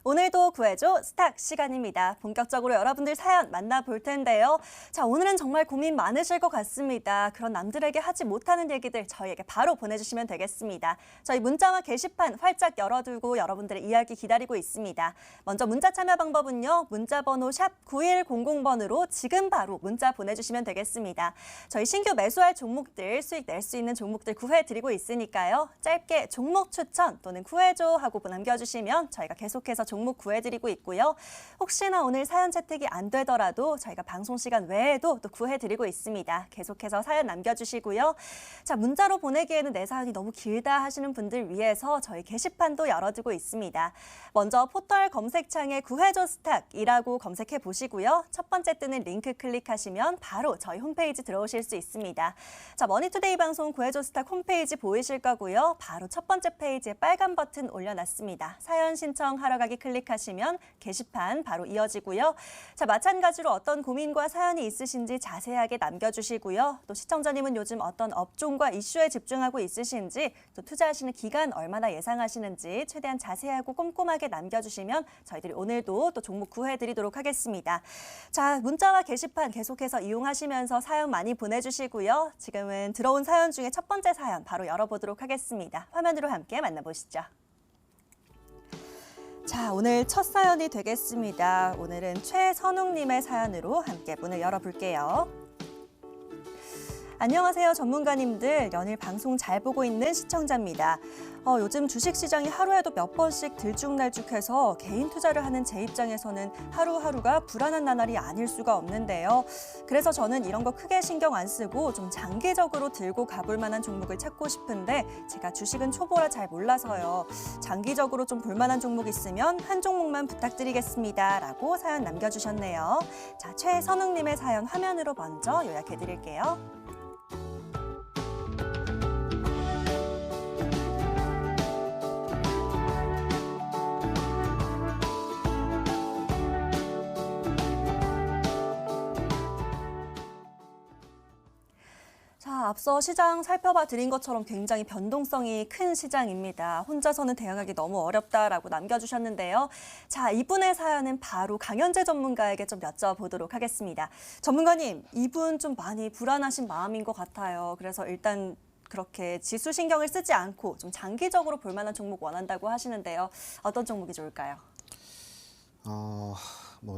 오늘도 구해줘 스탁 시간입니다. 본격적으로 여러분들 사연 만나볼 텐데요. 자, 오늘은 정말 고민 많으실 것 같습니다. 그런 남들에게 하지 못하는 얘기들 저희에게 바로 보내주시면 되겠습니다. 저희 문자와 게시판 활짝 열어두고 여러분들의 이야기 기다리고 있습니다. 먼저 문자 참여 방법은요. 문자 번호 샵 9100번으로 지금 바로 문자 보내주시면 되겠습니다. 저희 신규 매수할 종목들, 수익 낼 수 있는 종목들 구해드리고 있으니까요. 짧게 종목 추천 또는 구해줘 하고 남겨주시면 저희가 계속해서 종목 구해드리고 있고요. 혹시나 오늘 사연 채택이 안 되더라도 저희가 방송 시간 외에도 또 구해드리고 있습니다. 계속해서 사연 남겨주시고요. 자, 문자로 보내기에는 내 사연이 너무 길다 하시는 분들 위해서 저희 게시판도 열어두고 있습니다. 먼저 포털 검색창에 구해줘 스탁이라고 검색해 보시고요. 첫 번째 뜨는 링크 클릭하시면 바로 저희 홈페이지 들어오실 수 있습니다. 자, 머니투데이 방송 구해줘 스탁 홈페이지 보이실 거고요. 바로 첫 번째 페이지에 빨간 버튼 올려놨습니다. 사연 신청하러 가기 클릭하시면 게시판 바로 이어지고요. 자, 마찬가지로 어떤 고민과 사연이 있으신지 자세하게 남겨주시고요. 또 시청자님은 요즘 어떤 업종과 이슈에 집중하고 있으신지, 또 투자하시는 기간 얼마나 예상하시는지 최대한 자세하고 꼼꼼하게 남겨주시면 저희들이 오늘도 또 종목 구해드리도록 하겠습니다. 자, 문자와 게시판 계속해서 이용하시면서 사연 많이 보내주시고요. 지금은 들어온 사연 중에 첫 번째 사연 바로 열어보도록 하겠습니다. 화면으로 함께 만나보시죠. 자, 오늘 첫 사연이 되겠습니다. 오늘은 최선웅님의 사연으로 함께 문을 열어볼게요. 안녕하세요, 전문가님들. 연일 방송 잘 보고 있는 시청자입니다. 요즘 주식시장이 하루에도 몇 번씩 들쭉날쭉해서 개인 투자를 하는 제 입장에서는 하루하루가 불안한 나날이 아닐 수가 없는데요. 그래서 저는 이런 거 크게 신경 안 쓰고 좀 장기적으로 들고 가볼 만한 종목을 찾고 싶은데 제가 주식은 초보라 잘 몰라서요. 장기적으로 좀 볼만한 종목 있으면 한 종목만 부탁드리겠습니다. 라고 사연 남겨주셨네요. 자, 최선웅님의 사연 화면으로 먼저 요약해드릴게요. 자, 앞서 시장 살펴봐 드린 것처럼 굉장히 변동성이 큰 시장입니다. 혼자서는 대응하기 너무 어렵다라고 남겨주셨는데요. 자, 이분의 사연은 바로 강현재 전문가에게 좀 여쭤보도록 하겠습니다. 전문가님, 이분 좀 많이 불안하신 마음인 것 같아요. 그래서 일단 그렇게 지수 신경을 쓰지 않고 좀 장기적으로 볼 만한 종목 원한다고 하시는데요. 어떤 종목이 좋을까요?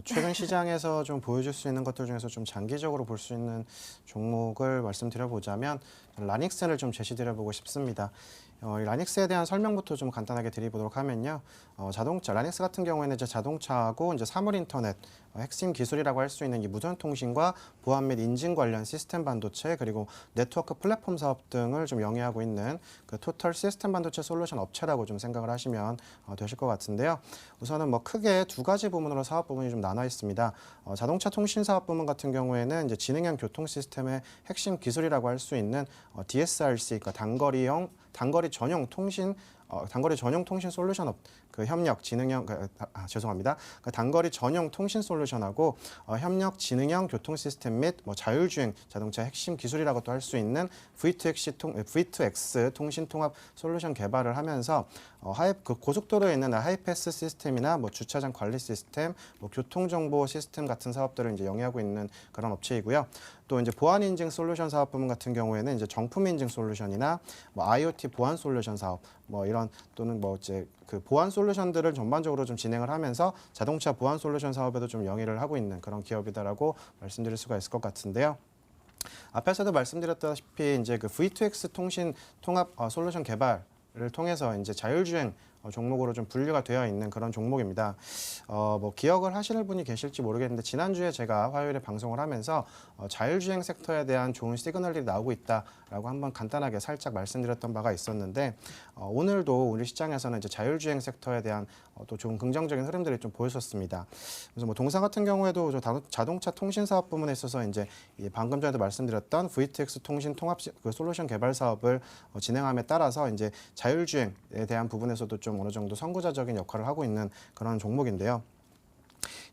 최근 시장에서 좀 보여줄 수 있는 것들 중에서 좀 장기적으로 볼 수 있는 종목을 말씀드려보자면 라닉스를 좀 제시드려보고 싶습니다. 이 라닉스에 대한 설명부터 좀 간단하게 드리도록 하면요. 라닉스 같은 경우에는 이제 자동차하고 이제 사물 인터넷, 핵심 기술이라고 할 수 있는 이 무선 통신과 보안 및 인증 관련 시스템 반도체 그리고 네트워크 플랫폼 사업 등을 좀 영위하고 있는 그 토털 시스템 반도체 솔루션 업체라고 좀 생각을 하시면 되실 것 같은데요. 우선은 크게 두 가지 부문으로 사업 부문이 좀 나눠 있습니다. 자동차 통신 사업 부문 같은 경우에는 이제 지능형 교통 시스템의 핵심 기술이라고 할 수 있는 DSRC, 그러니까 단거리 전용 통신 솔루션업 협력 지능형 단거리 전용 통신 솔루션하고 협력 지능형 교통 시스템 및 자율주행 자동차 핵심 기술이라고 또 할 수 있는 V2X 통신 통합 솔루션 개발을 하면서 고속도로에 있는 하이패스 시스템이나 주차장 관리 시스템, 교통 정보 시스템 같은 사업들을 이제 영위하고 있는 그런 업체이고요. 또 이제 보안 인증 솔루션 사업 부문 같은 경우에는 이제 정품 인증 솔루션이나 IoT 보안 솔루션 사업 이런 또는 이제 그 보안 솔루션들을 전반적으로 좀 진행을 하면서 자동차 보안 솔루션 사업에도 좀 영위를 하고 있는 그런 기업이다라고 말씀드릴 수가 있을 것 같은데요. 앞에서도 말씀드렸다시피 이제 그 V2X 통신 통합 솔루션 개발을 통해서 이제 자율주행 종목으로 좀 분류가 되어 있는 그런 종목입니다. 기억을 하시는 분이 계실지 모르겠는데 지난주에 제가 화요일에 방송을 하면서 자율주행 섹터에 대한 좋은 시그널이 나오고 있다라고 한번 간단하게 살짝 말씀드렸던 바가 있었는데 오늘도 우리 시장에서는 이제 자율주행 섹터에 대한 또 좋은 긍정적인 흐름들이 좀 보였었습니다. 그래서 동사 같은 경우에도 자동차 통신 사업 부문에 있어서 이제 방금 전에도 말씀드렸던 VTX 통신 통합 솔루션 개발 사업을 진행함에 따라서 이제 자율주행에 대한 부분에서도 좀 어느 정도 선구자적인 역할을 하고 있는 그런 종목인데요.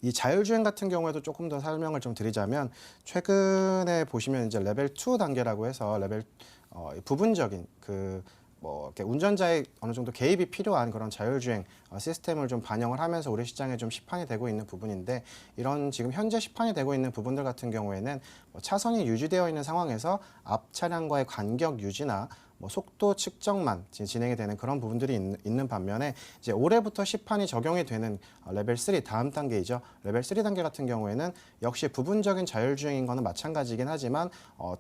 이 자율주행 같은 경우에도 조금 더 설명을 좀 드리자면 최근에 보시면 이제 레벨 2 단계라고 해서 부분적인 뭐 이렇게 운전자의 어느 정도 개입이 필요한 그런 자율주행 시스템을 좀 반영을 하면서 우리 시장에 좀 시판이 되고 있는 부분인데, 이런 지금 현재 시판이 되고 있는 부분들 같은 경우에는 뭐 차선이 유지되어 있는 상황에서 앞 차량과의 간격 유지나 뭐 속도 측정만 진행이 되는 그런 부분들이 있는 반면에, 이제 올해부터 시판이 적용이 되는 레벨 3 다음 단계이죠. 레벨 3 단계 같은 경우에는 역시 부분적인 자율주행인 거는 마찬가지긴 하지만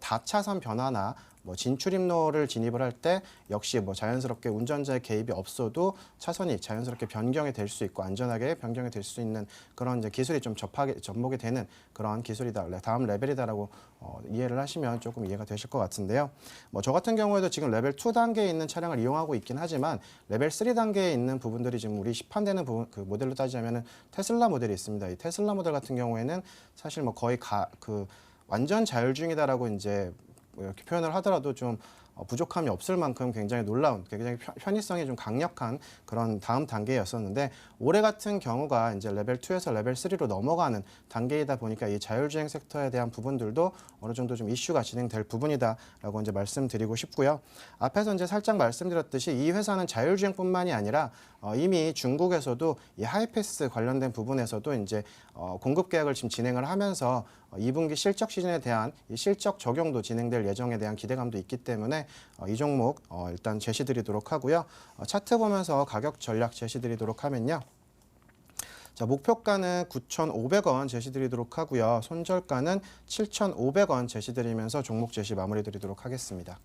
다차선 변화나 뭐 진출입로를 진입을 할 때 역시 뭐 자연스럽게 운전자의 개입이 없어도 차선이 자연스럽게 변경이 될 수 있고 안전하게 변경이 될 수 있는 그런 이제 기술이 좀 접목이 되는 그런 기술이다, 다음 레벨이다라고 이해를 하시면 조금 이해가 되실 것 같은데요. 뭐 저 같은 경우에도 지금 레벨 2 단계에 있는 차량을 이용하고 있긴 하지만 레벨 3 단계에 있는 부분들이 지금 우리 시판되는 부분, 그 모델로 따지자면은 테슬라 모델이 있습니다. 이 테슬라 모델 같은 경우에는 사실 뭐 거의 완전 자율주행이다라고 이제 뭐 이렇게 표현을 하더라도 좀 부족함이 없을 만큼 굉장히 놀라운, 굉장히 편의성이 좀 강력한 그런 다음 단계였었는데, 올해 같은 경우가 이제 레벨 2에서 레벨 3로 넘어가는 단계이다 보니까 이 자율주행 섹터에 대한 부분들도 어느 정도 좀 이슈가 진행될 부분이다라고 이제 말씀드리고 싶고요. 앞에서 이제 살짝 말씀드렸듯이 이 회사는 자율주행뿐만이 아니라 이미 중국에서도 이 하이패스 관련된 부분에서도 이제 공급 계약을 지금 진행을 하면서 2분기 실적 시즌에 대한 이 실적 적용도 진행될 예정에 대한 기대감도 있기 때문에 이 종목 일단 제시드리도록 하고요. 차트 보면서 가격 전략 제시드리도록 하면요. 자, 목표가는 9,500원 제시드리도록 하고요. 손절가는 7,500원 제시드리면서 종목 제시 마무리드리도록 하겠습니다.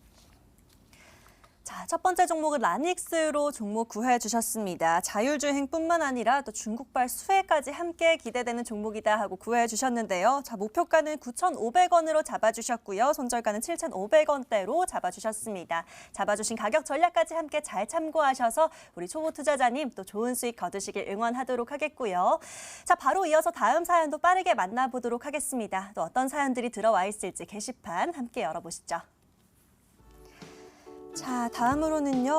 자, 첫 번째 종목은 라닉스로 종목 구해 주셨습니다. 자율주행뿐만 아니라 또 중국발 수혜까지 함께 기대되는 종목이다 하고 구해 주셨는데요. 자, 목표가는 9,500원으로 잡아주셨고요. 손절가는 7,500원대로 잡아주셨습니다. 잡아주신 가격 전략까지 함께 잘 참고하셔서 우리 초보 투자자님 또 좋은 수익 거두시길 응원하도록 하겠고요. 자, 바로 이어서 다음 사연도 빠르게 만나보도록 하겠습니다. 또 어떤 사연들이 들어와 있을지 게시판 함께 열어보시죠. 자, 다음으로는요,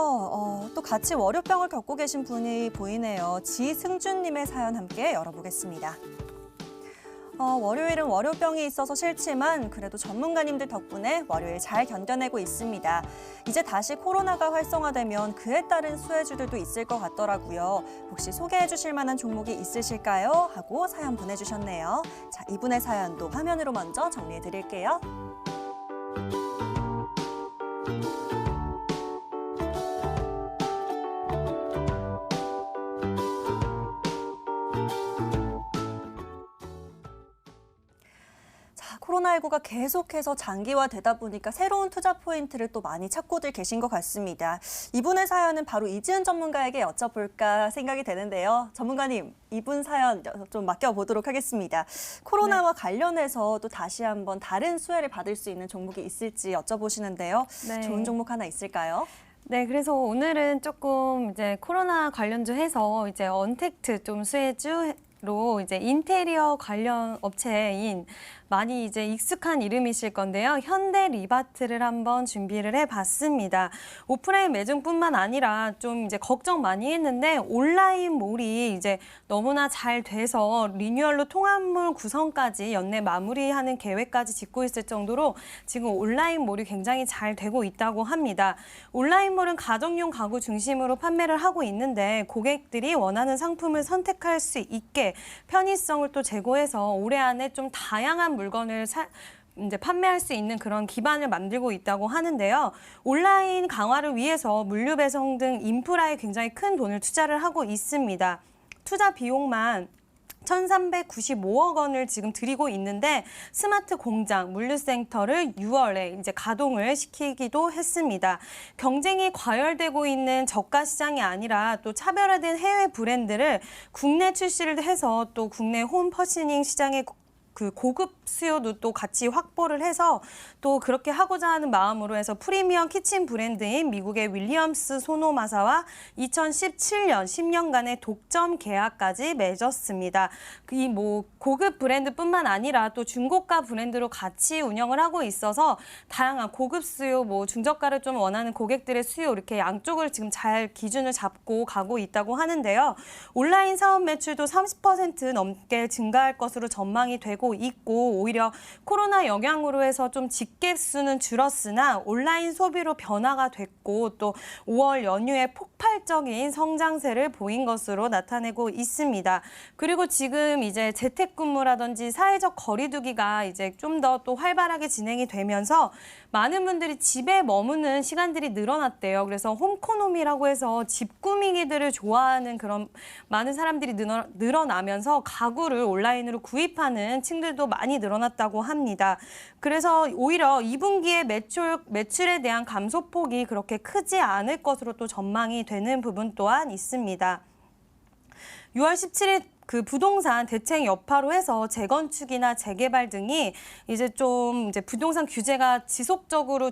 또 같이 월요병을 겪고 계신 분이 보이네요. 지승준님의 사연 함께 열어보겠습니다. 월요일은 월요병이 있어서 싫지만 그래도 전문가님들 덕분에 월요일 잘 견뎌내고 있습니다. 이제 다시 코로나가 활성화되면 그에 따른 수혜주들도 있을 것 같더라고요. 혹시 소개해 주실 만한 종목이 있으실까요? 하고 사연 보내주셨네요. 자, 이분의 사연도 화면으로 먼저 정리해 드릴게요. 코로나19가 계속해서 장기화되다 보니까 새로운 투자 포인트를 또 많이 찾고들 계신 것 같습니다. 이분의 사연은 바로 이지은 전문가에게 여쭤볼까 생각이 되는데요. 전문가님, 이분 사연 좀 맡겨보도록 하겠습니다. 코로나와 관련해서 또 다시 한번 다른 수혜를 받을 수 있는 종목이 있을지 여쭤보시는데요. 네. 좋은 종목 하나 있을까요? 네, 그래서 오늘은 조금 이제 코로나 관련주 해서 이제 언택트 좀 수혜주로 이제 인테리어 관련 업체인 많이 이제 익숙한 이름이실 건데요. 현대 리바트를 한번 준비를 해봤습니다. 오프라인 매장뿐만 아니라 좀 이제 걱정 많이 했는데 온라인몰이 이제 너무나 잘 돼서 리뉴얼로 통합몰 구성까지 연내 마무리하는 계획까지 짓고 있을 정도로 지금 온라인몰이 굉장히 잘 되고 있다고 합니다. 온라인몰은 가정용 가구 중심으로 판매를 하고 있는데 고객들이 원하는 상품을 선택할 수 있게 편의성을 또 제고해서 올해 안에 좀 다양한 물건을 이제 판매할 수 있는 그런 기반을 만들고 있다고 하는데요. 온라인 강화를 위해서 물류 배송 등 인프라에 굉장히 큰 돈을 투자를 하고 있습니다. 투자 비용만 1,395억 원을 지금 들이고 있는데 스마트 공장, 물류센터를 6월에 이제 가동을 시키기도 했습니다. 경쟁이 과열되고 있는 저가 시장이 아니라 또 차별화된 해외 브랜드를 국내 출시를 해서 또 국내 홈 퍼시닝 시장에 그 고급 수요도 또 같이 확보를 해서 또 그렇게 하고자 하는 마음으로 해서 프리미엄 키친 브랜드인 미국의 윌리엄스 소노마사와 2017년 10년간의 독점 계약까지 맺었습니다. 이 뭐 고급 브랜드뿐만 아니라 또 중고가 브랜드로 같이 운영을 하고 있어서 다양한 고급 수요, 뭐 중저가를 좀 원하는 고객들의 수요 이렇게 양쪽을 지금 잘 기준을 잡고 가고 있다고 하는데요. 온라인 사업 매출도 30% 넘게 증가할 것으로 전망이 되고 나타나고 있고 오히려 코로나 영향으로 해서 좀 집계 수는 줄었으나 온라인 소비로 변화가 됐고 또 5월 연휴에 폭발적인 성장세를 보인 것으로 나타내고 있습니다. 그리고 지금 이제 재택근무라든지 사회적 거리두기가 이제 좀 더 또 활발하게 진행이 되면서 많은 분들이 집에 머무는 시간들이 늘어났대요. 그래서 홈코노미라고 해서 집 꾸미기들을 좋아하는 그런 많은 사람들이 늘어나면서 가구를 온라인으로 구입하는 층들도 많이 늘어났다고 합니다. 그래서 오히려 2분기에 매출에 대한 감소폭이 그렇게 크지 않을 것으로 또 전망이 되는 부분 또한 있습니다. 6월 17일 그 부동산 대책 여파로 해서 재건축이나 재개발 등이 이제 부동산 규제가 지속적으로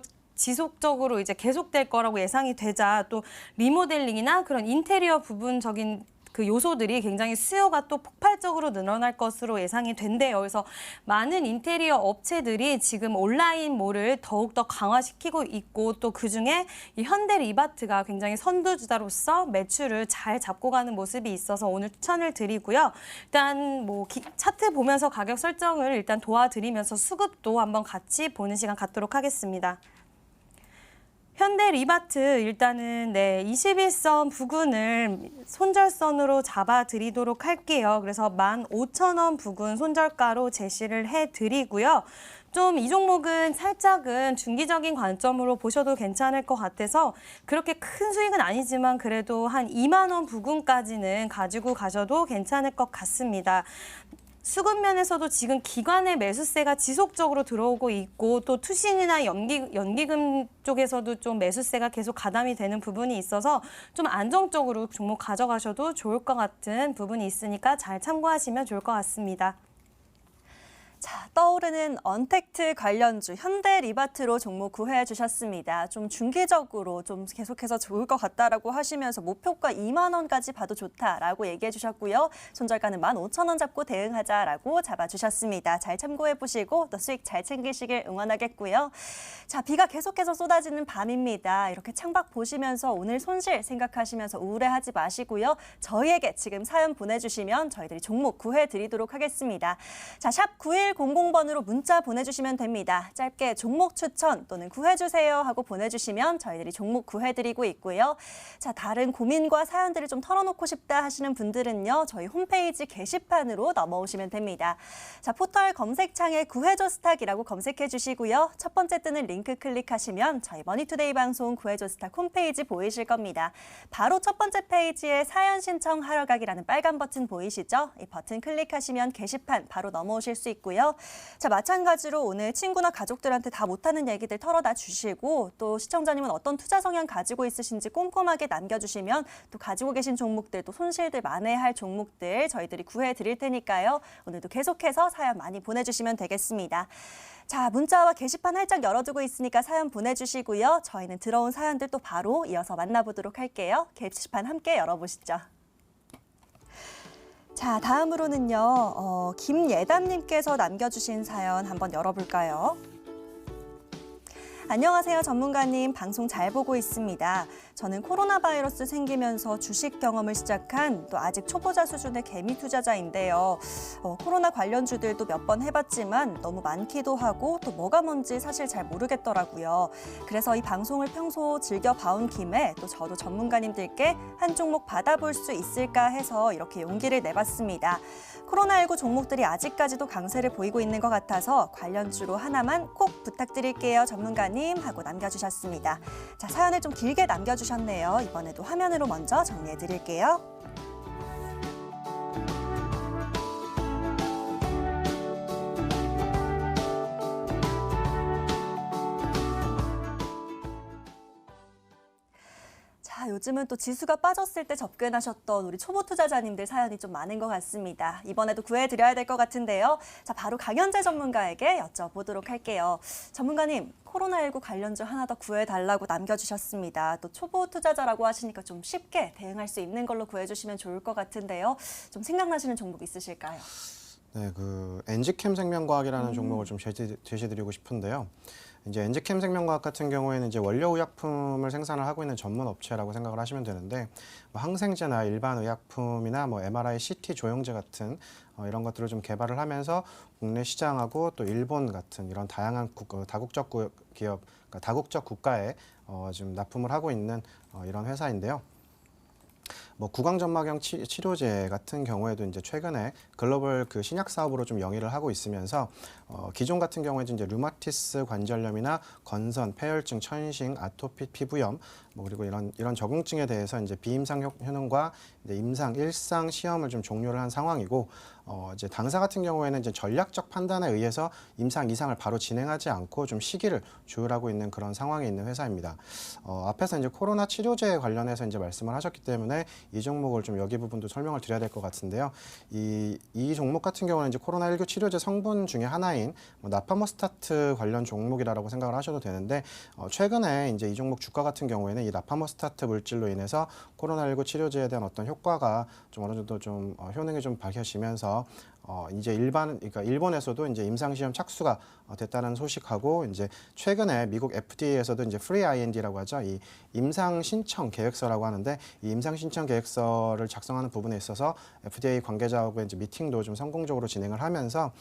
이제 계속될 거라고 예상이 되자 또 리모델링이나 그런 인테리어 부분적인 그 요소들이 굉장히 수요가 또 폭발적으로 늘어날 것으로 예상이 된대요. 그래서 많은 인테리어 업체들이 지금 온라인몰을 더욱더 강화시키고 있고 또 그중에 이 현대리바트가 굉장히 선두주자로서 매출을 잘 잡고 가는 모습이 있어서 오늘 추천을 드리고요. 일단 차트 보면서 가격 설정을 일단 도와드리면서 수급도 한번 같이 보는 시간 갖도록 하겠습니다. 현대리바트 일단은 21선 부근을 손절선으로 잡아드리도록 할게요. 그래서 15,000원 부근 손절가로 제시를 해드리고요. 좀 이 종목은 살짝은 중기적인 관점으로 보셔도 괜찮을 것 같아서 그렇게 큰 수익은 아니지만 그래도 한 2만 원 부근까지는 가지고 가셔도 괜찮을 것 같습니다. 수급 면에서도 지금 기관의 매수세가 지속적으로 들어오고 있고 또 투신이나 연기금 쪽에서도 좀 매수세가 계속 가담이 되는 부분이 있어서 좀 안정적으로 종목 가져가셔도 좋을 것 같은 부분이 있으니까 잘 참고하시면 좋을 것 같습니다. 자, 떠오르는 언택트 관련주 현대리바트로 종목 구해해 주셨습니다. 좀 중기적으로 좀 계속해서 좋을 것 같다라고 하시면서 목표가 2만 원까지 봐도 좋다라고 얘기해 주셨고요. 손절가는 15,000원 잡고 대응하자라고 잡아주셨습니다. 잘 참고해 보시고 또 수익 잘 챙기시길 응원하겠고요. 자, 비가 계속해서 쏟아지는 밤입니다. 이렇게 창밖 보시면서 오늘 손실 생각하시면서 우울해하지 마시고요. 저희에게 지금 사연 보내주시면 저희들이 종목 구해 드리도록 하겠습니다. 자, 샵 9100번으로 문자 보내주시면 됩니다. 짧게 종목 추천 또는 구해주세요 하고 보내주시면 저희들이 종목 구해드리고 있고요. 자, 다른 고민과 사연들을 좀 털어놓고 싶다 하시는 분들은요. 저희 홈페이지 게시판으로 넘어오시면 됩니다. 자, 포털 검색창에 구해줘 스탁이라고 검색해 주시고요. 첫 번째 뜨는 링크 클릭하시면 저희 머니투데이 방송 구해줘 스탁 홈페이지 보이실 겁니다. 바로 첫 번째 페이지에 사연 신청하러 가기라는 빨간 버튼 보이시죠? 이 버튼 클릭하시면 게시판 바로 넘어오실 수 있고요. 자, 마찬가지로 오늘 친구나 가족들한테 다 못하는 얘기들 털어다 주시고 또 시청자님은 어떤 투자 성향 가지고 있으신지 꼼꼼하게 남겨주시면 또 가지고 계신 종목들 또 손실들 만회할 종목들 저희들이 구해 드릴 테니까요. 오늘도 계속해서 사연 많이 보내주시면 되겠습니다. 자, 문자와 게시판 활짝 열어두고 있으니까 사연 보내주시고요. 저희는 들어온 사연들 또 바로 이어서 만나보도록 할게요. 게시판 함께 열어보시죠. 자, 다음으로는요, 김예담님께서 남겨주신 사연 한번 열어볼까요? 안녕하세요, 전문가님. 방송 잘 보고 있습니다. 저는 코로나 바이러스 생기면서 주식 경험을 시작한 또 아직 초보자 수준의 개미 투자자인데요. 코로나 관련주들도 몇 번 해봤지만 너무 많기도 하고 또 뭐가 뭔지 사실 잘 모르겠더라고요. 그래서 이 방송을 평소 즐겨 봐온 김에 또 저도 전문가님들께 한 종목 받아볼 수 있을까 해서 이렇게 용기를 내봤습니다. 코로나19 종목들이 아직까지도 강세를 보이고 있는 것 같아서 관련주로 하나만 꼭 부탁드릴게요, 전문가님 하고 남겨주셨습니다. 자, 사연을 좀 길게 남겨주셨네요. 이번에도 화면으로 먼저 정리해드릴게요. 요즘은 또 지수가 빠졌을 때 접근하셨던 우리 초보 투자자님들 사연이 좀 많은 것 같습니다. 이번에도 구해드려야 될 것 같은데요. 자, 바로 강현재 전문가에게 여쭤보도록 할게요. 전문가님, 코로나19 관련주 하나 더 구해달라고 남겨주셨습니다. 또 초보 투자자라고 하시니까 좀 쉽게 대응할 수 있는 걸로 구해주시면 좋을 것 같은데요. 좀 생각나시는 종목 있으실까요? 네, 엔지캠 생명과학이라는 종목을 좀 제시드리고 싶은데요. 이제 엔지캠 생명과학 같은 경우에는 이제 원료 의약품을 생산을 하고 있는 전문 업체라고 생각을 하시면 되는데 뭐 항생제나 일반 의약품이나 뭐 MRI, CT 조영제 같은 이런 것들을 좀 개발을 하면서 국내 시장하고 또 일본 같은 이런 다양한 다국적 기업, 그러니까 다국적 국가에 지금 납품을 하고 있는 이런 회사인데요. 뭐 구강점막형 치료제 같은 경우에도 이제 최근에 글로벌 그 신약 사업으로 좀 영위를 하고 있으면서 기존 같은 경우에도 이제 류마티스 관절염이나 건선, 폐혈증, 천식, 아토피 피부염 뭐 그리고 이런 적응증에 대해서 이제 비임상 효능과 이제 임상 일상 시험을 좀 종료를 한 상황이고 이제 당사 같은 경우에는 이제 전략적 판단에 의해서 임상 이상을 바로 진행하지 않고 좀 시기를 조율하고 있는 그런 상황에 있는 회사입니다. 앞에서 이제 코로나 치료제 관련해서 이제 말씀을 하셨기 때문에 이 종목을 좀 여기 부분도 설명을 드려야 될 것 같은데요. 이 종목 같은 경우는 이제 코로나19 치료제 성분 중에 하나인 뭐 나파모스타트 관련 종목이라고 생각을 하셔도 되는데 최근에 이제 이 종목 주가 같은 경우에는 이 나파모스타트 물질로 인해서 코로나19 치료제에 대한 어떤 효과가 좀 어느 정도 좀 효능이 좀 밝혀지면서 이제 그러니까 일본에서도 이제 임상시험 착수가 됐다는 소식하고 이제 최근에 미국 FDA에서도 이제 프리 IND라고 하죠. 이 임상 신청 계획서라고 하는데 이 임상 신청 계획서를 작성하는 부분에 있어서 FDA 관계자하고 이제 미팅도 좀 성공적으로 진행을 하면서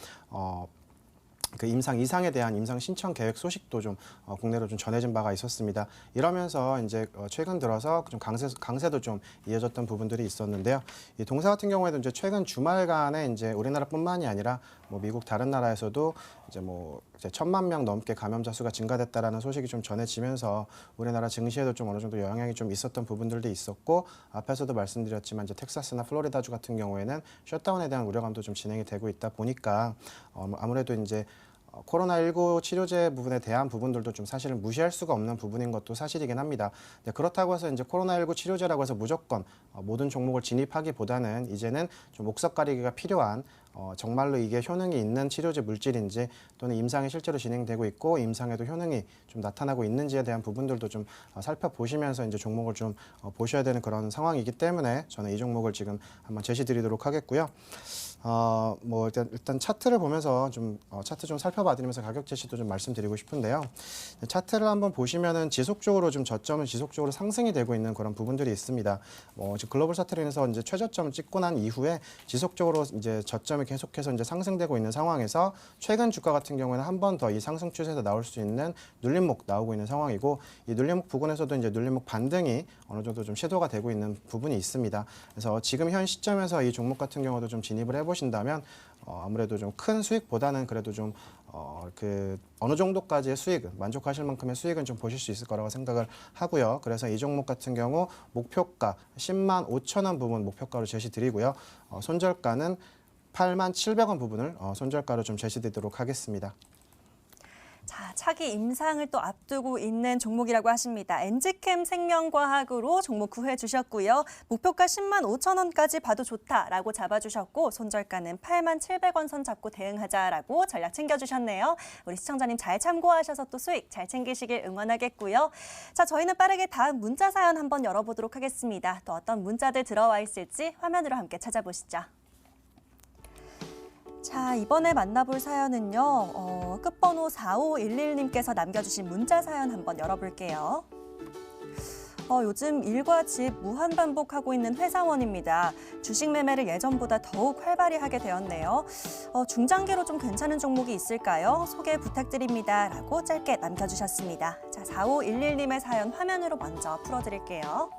그 임상 이상에 대한 임상 신청 계획 소식도 좀 국내로 좀 전해진 바가 있었습니다. 이러면서 이제 최근 들어서 좀 강세도 좀 이어졌던 부분들이 있었는데요. 이 동사 같은 경우에도 이제 최근 주말간에 이제 우리나라뿐만이 아니라 뭐 미국 다른 나라에서도 이제 뭐 이제 1,000만 명 넘게 감염자 수가 증가됐다라는 소식이 좀 전해지면서 우리나라 증시에도 좀 어느 정도 영향이 좀 있었던 부분들도 있었고 앞에서도 말씀드렸지만 이제 텍사스나 플로리다주 같은 경우에는 셧다운에 대한 우려감도 좀 진행이 되고 있다 보니까 아무래도 이제 코로나19 치료제 부분에 대한 부분들도 좀 사실은 무시할 수가 없는 부분인 것도 사실이긴 합니다. 그렇다고 해서 이제 코로나19 치료제라고 해서 무조건 모든 종목을 진입하기보다는 이제는 좀 목석 가리기가 필요한 정말로 이게 효능이 있는 치료제 물질인지 또는 임상이 실제로 진행되고 있고 임상에도 효능이 좀 나타나고 있는지에 대한 부분들도 좀 살펴보시면서 이제 종목을 좀 보셔야 되는 그런 상황이기 때문에 저는 이 종목을 지금 한번 제시드리도록 하겠고요. 뭐 일단 차트를 보면서 좀 차트 좀 살펴봐드리면서 가격 제시도 좀 말씀드리고 싶은데요. 차트를 한번 보시면은 지속적으로 좀 저점은 지속적으로 상승이 되고 있는 그런 부분들이 있습니다. 지금 글로벌 차트에서 이제 최저점을 찍고 난 이후에 지속적으로 이제 저점이 계속해서 이제 상승되고 있는 상황에서 최근 주가 같은 경우에는 한 번 더 이 상승 추세에서 나올 수 있는 눌림목 나오고 있는 상황이고 이 눌림목 부근에서도 이제 눌림목 반등이 어느 정도 좀 시도가 되고 있는 부분이 있습니다. 그래서 지금 현 시점에서 이 종목 같은 경우도 좀 진입을 해보신다면 아무래도 좀 큰 수익보다는 그래도 좀 어느 정도까지의 수익, 만족하실 만큼의 수익은 좀 보실 수 있을 거라고 생각을 하고요. 그래서 이 종목 같은 경우 목표가 10만 5천 원 부분 목표가로 제시드리고요. 손절가는 8만 700원 부분을 손절가로 좀 제시드리도록 하겠습니다. 자, 차기 임상을 또 앞두고 있는 종목이라고 하십니다. 엔지캠 생명과학으로 종목 구해 주셨고요. 목표가 10만 5천 원까지 봐도 좋다라고 잡아주셨고 손절가는 8만 700원 선 잡고 대응하자라고 전략 챙겨주셨네요. 우리 시청자님 잘 참고하셔서 또 수익 잘 챙기시길 응원하겠고요. 자, 저희는 빠르게 다음 문자 사연 한번 열어보도록 하겠습니다. 또 어떤 문자들 들어와 있을지 화면으로 함께 찾아보시죠. 자, 이번에 만나볼 사연은요. 끝번호 4511님께서 남겨주신 문자 사연 한번 열어볼게요. 요즘 일과 집 무한 반복하고 있는 회사원입니다. 주식 매매를 예전보다 더욱 활발히 하게 되었네요. 중장기로 좀 괜찮은 종목이 있을까요? 소개 부탁드립니다. 라고 짧게 남겨주셨습니다. 자, 4511님의 사연 화면으로 먼저 풀어드릴게요.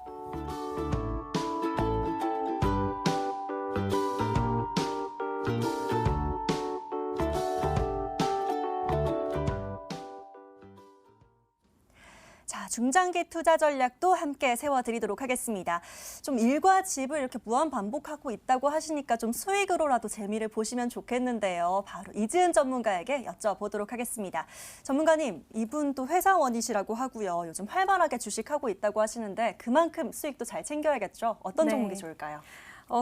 자, 중장기 투자 전략도 함께 세워드리도록 하겠습니다. 좀 일과 집을 이렇게 무한 반복하고 있다고 하시니까 좀 수익으로라도 재미를 보시면 좋겠는데요. 바로 이지은 전문가에게 여쭤보도록 하겠습니다. 전문가님, 이분도 회사원이시라고 하고요. 요즘 활발하게 주식하고 있다고 하시는데 그만큼 수익도 잘 챙겨야겠죠? 어떤 네. 종목이 좋을까요?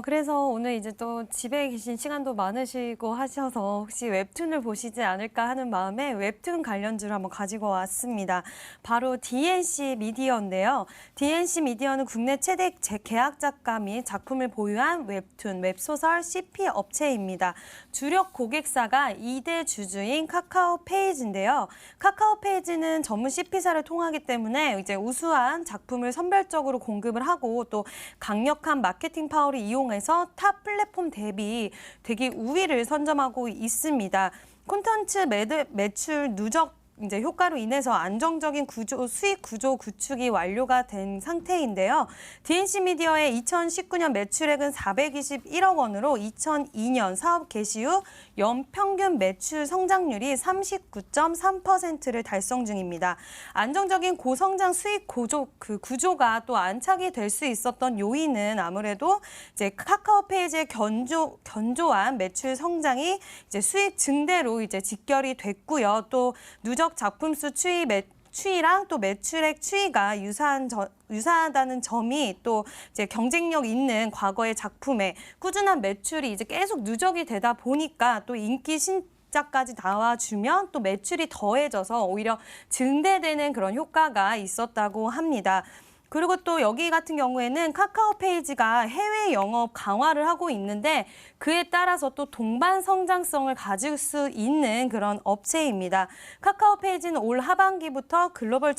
그래서 오늘 이제 또 집에 계신 시간도 많으시고 하셔서 혹시 웹툰을 보시지 않을까 하는 마음에 웹툰 관련주를 한번 가지고 왔습니다. 바로 DNC 미디어인데요. DNC 미디어는 국내 최대 계약 작가 및 작품을 보유한 웹툰, 웹소설 CP 업체입니다. 주력 고객사가 2대 주주인 카카오페이지인데요. 카카오페이지는 전문 CP사를 통하기 때문에 이제 우수한 작품을 선별적으로 공급을 하고 또 강력한 마케팅 파워를 이용해서 타 플랫폼 대비 되게 우위를 선점하고 있습니다. 콘텐츠 매출 누적 이제 효과로 인해서 안정적인 수익 구조 구축이 완료가 된 상태인데요. DNC 미디어의 2019년 매출액은 421억 원으로 2002년 사업 개시 후 연평균 매출 성장률이 39.3%를 달성 중입니다. 안정적인 고성장 수익 구조가 또 안착이 될 수 있었던 요인은 아무래도 이제 카카오페이지의 견조한 매출 성장이 이제 수익 증대로 이제 직결이 됐고요. 또 누적 작품 수 추이랑 또 매출액 추이가 유사하다는 점이 또 이제 경쟁력 있는 과거의 작품에 꾸준한 매출이 이제 계속 누적이 되다 보니까 또 인기 신작까지 나와주면 또 매출이 더해져서 오히려 증대되는 그런 효과가 있었다고 합니다. 그리고 또 여기 같은 경우에는 카카오페이지가 해외 영업 강화를 하고 있는데 그에 따라서 또 동반 성장성을 가질 수 있는 그런 업체입니다. 카카오페이지는 올 하반기부터 글로벌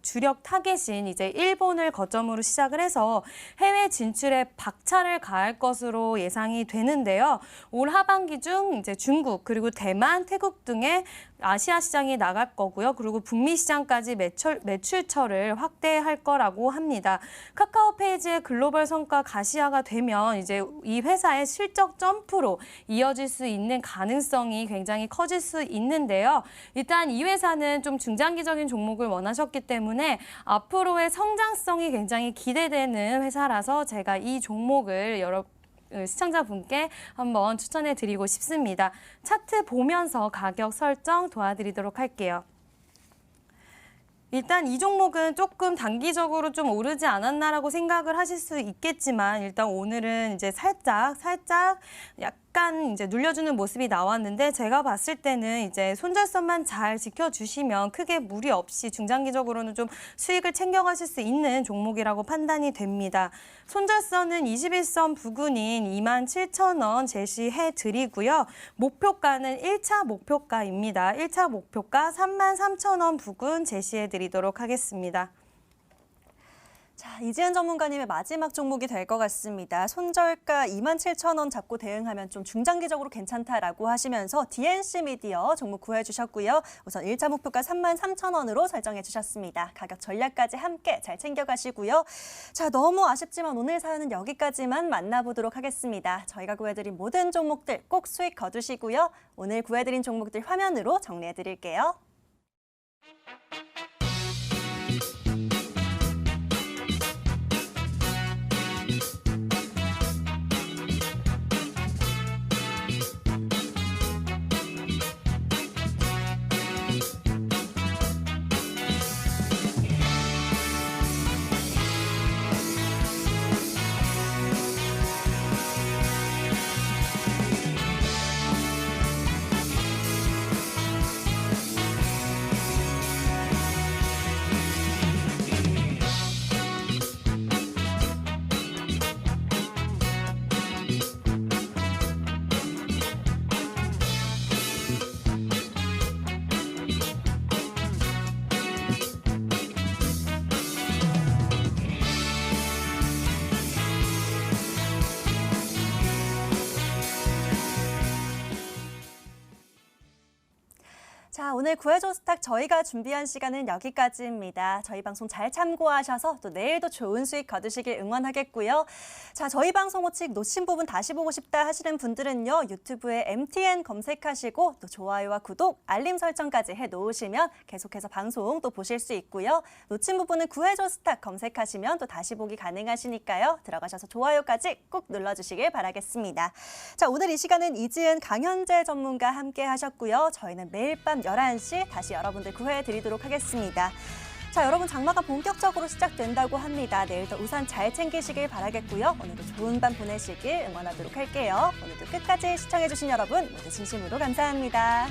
주력 타겟인 이제 일본을 거점으로 시작을 해서 해외 진출에 박차를 가할 것으로 예상이 되는데요. 올 하반기 중 이제 중국 그리고 대만, 태국 등의 아시아 시장에 나갈 거고요. 그리고 북미 시장까지 매출처를 확대할 거라고 합니다. 카카오페이지의 글로벌 성과 가시화가 되면 이제 이 회사의 실적 점프로 이어질 수 있는 가능성이 굉장히 커질 수 있는데요. 일단 이 회사는 좀 중장기적인 종목을 원하셨기 때문에 앞으로의 성장성이 굉장히 기대되는 회사라서 제가 이 종목을 시청자분께 한번 추천해 드리고 싶습니다. 차트 보면서 가격 설정 도와드리도록 할게요. 일단 이 종목은 조금 단기적으로 좀 오르지 않았나라고 생각을 하실 수 있겠지만 일단 오늘은 이제 살짝 약간 이제 눌려주는 모습이 나왔는데 제가 봤을 때는 이제 손절선만 잘 지켜주시면 크게 무리 없이 중장기적으로는 좀 수익을 챙겨가실 수 있는 종목이라고 판단이 됩니다. 손절선은 21선 부근인 27,000원 제시해 드리고요. 목표가는 1차 목표가입니다. 1차 목표가 33,000원 부근 제시해 드리도록 하겠습니다. 자, 이지은 전문가님의 마지막 종목이 될 것 같습니다. 손절가 27,000원 잡고 대응하면 좀 중장기적으로 괜찮다라고 하시면서 DNC 미디어 종목 구해 주셨고요. 우선 1차 목표가 33,000원으로 설정해 주셨습니다. 가격 전략까지 함께 잘 챙겨가시고요. 자, 너무 아쉽지만 오늘 사연은 여기까지만 만나보도록 하겠습니다. 저희가 구해드린 모든 종목들 꼭 수익 거두시고요. 오늘 구해드린 종목들 화면으로 정리해 드릴게요. 자, 오늘 구해줘 스탁 저희가 준비한 시간은 여기까지입니다. 저희 방송 잘 참고하셔서 또 내일도 좋은 수익 거두시길 응원하겠고요. 자, 저희 방송 호칭 놓친 부분 다시 보고 싶다 하시는 분들은요. 유튜브에 MTN 검색하시고 또 좋아요와 구독, 알림 설정까지 해놓으시면 계속해서 방송 또 보실 수 있고요. 놓친 부분은 구해줘 스탁 검색하시면 또 다시 보기 가능하시니까요. 들어가셔서 좋아요까지 꼭 눌러주시길 바라겠습니다. 자, 오늘 이 시간은 이지은, 강현재 전문가 함께 하셨고요. 저희는 매일 밤 11시 다시 여러분들 구해드리도록 하겠습니다. 자, 여러분 장마가 본격적으로 시작된다고 합니다. 내일도 우산 잘 챙기시길 바라겠고요. 오늘도 좋은 밤 보내시길 응원하도록 할게요. 오늘도 끝까지 시청해주신 여러분 모두 진심으로 감사합니다.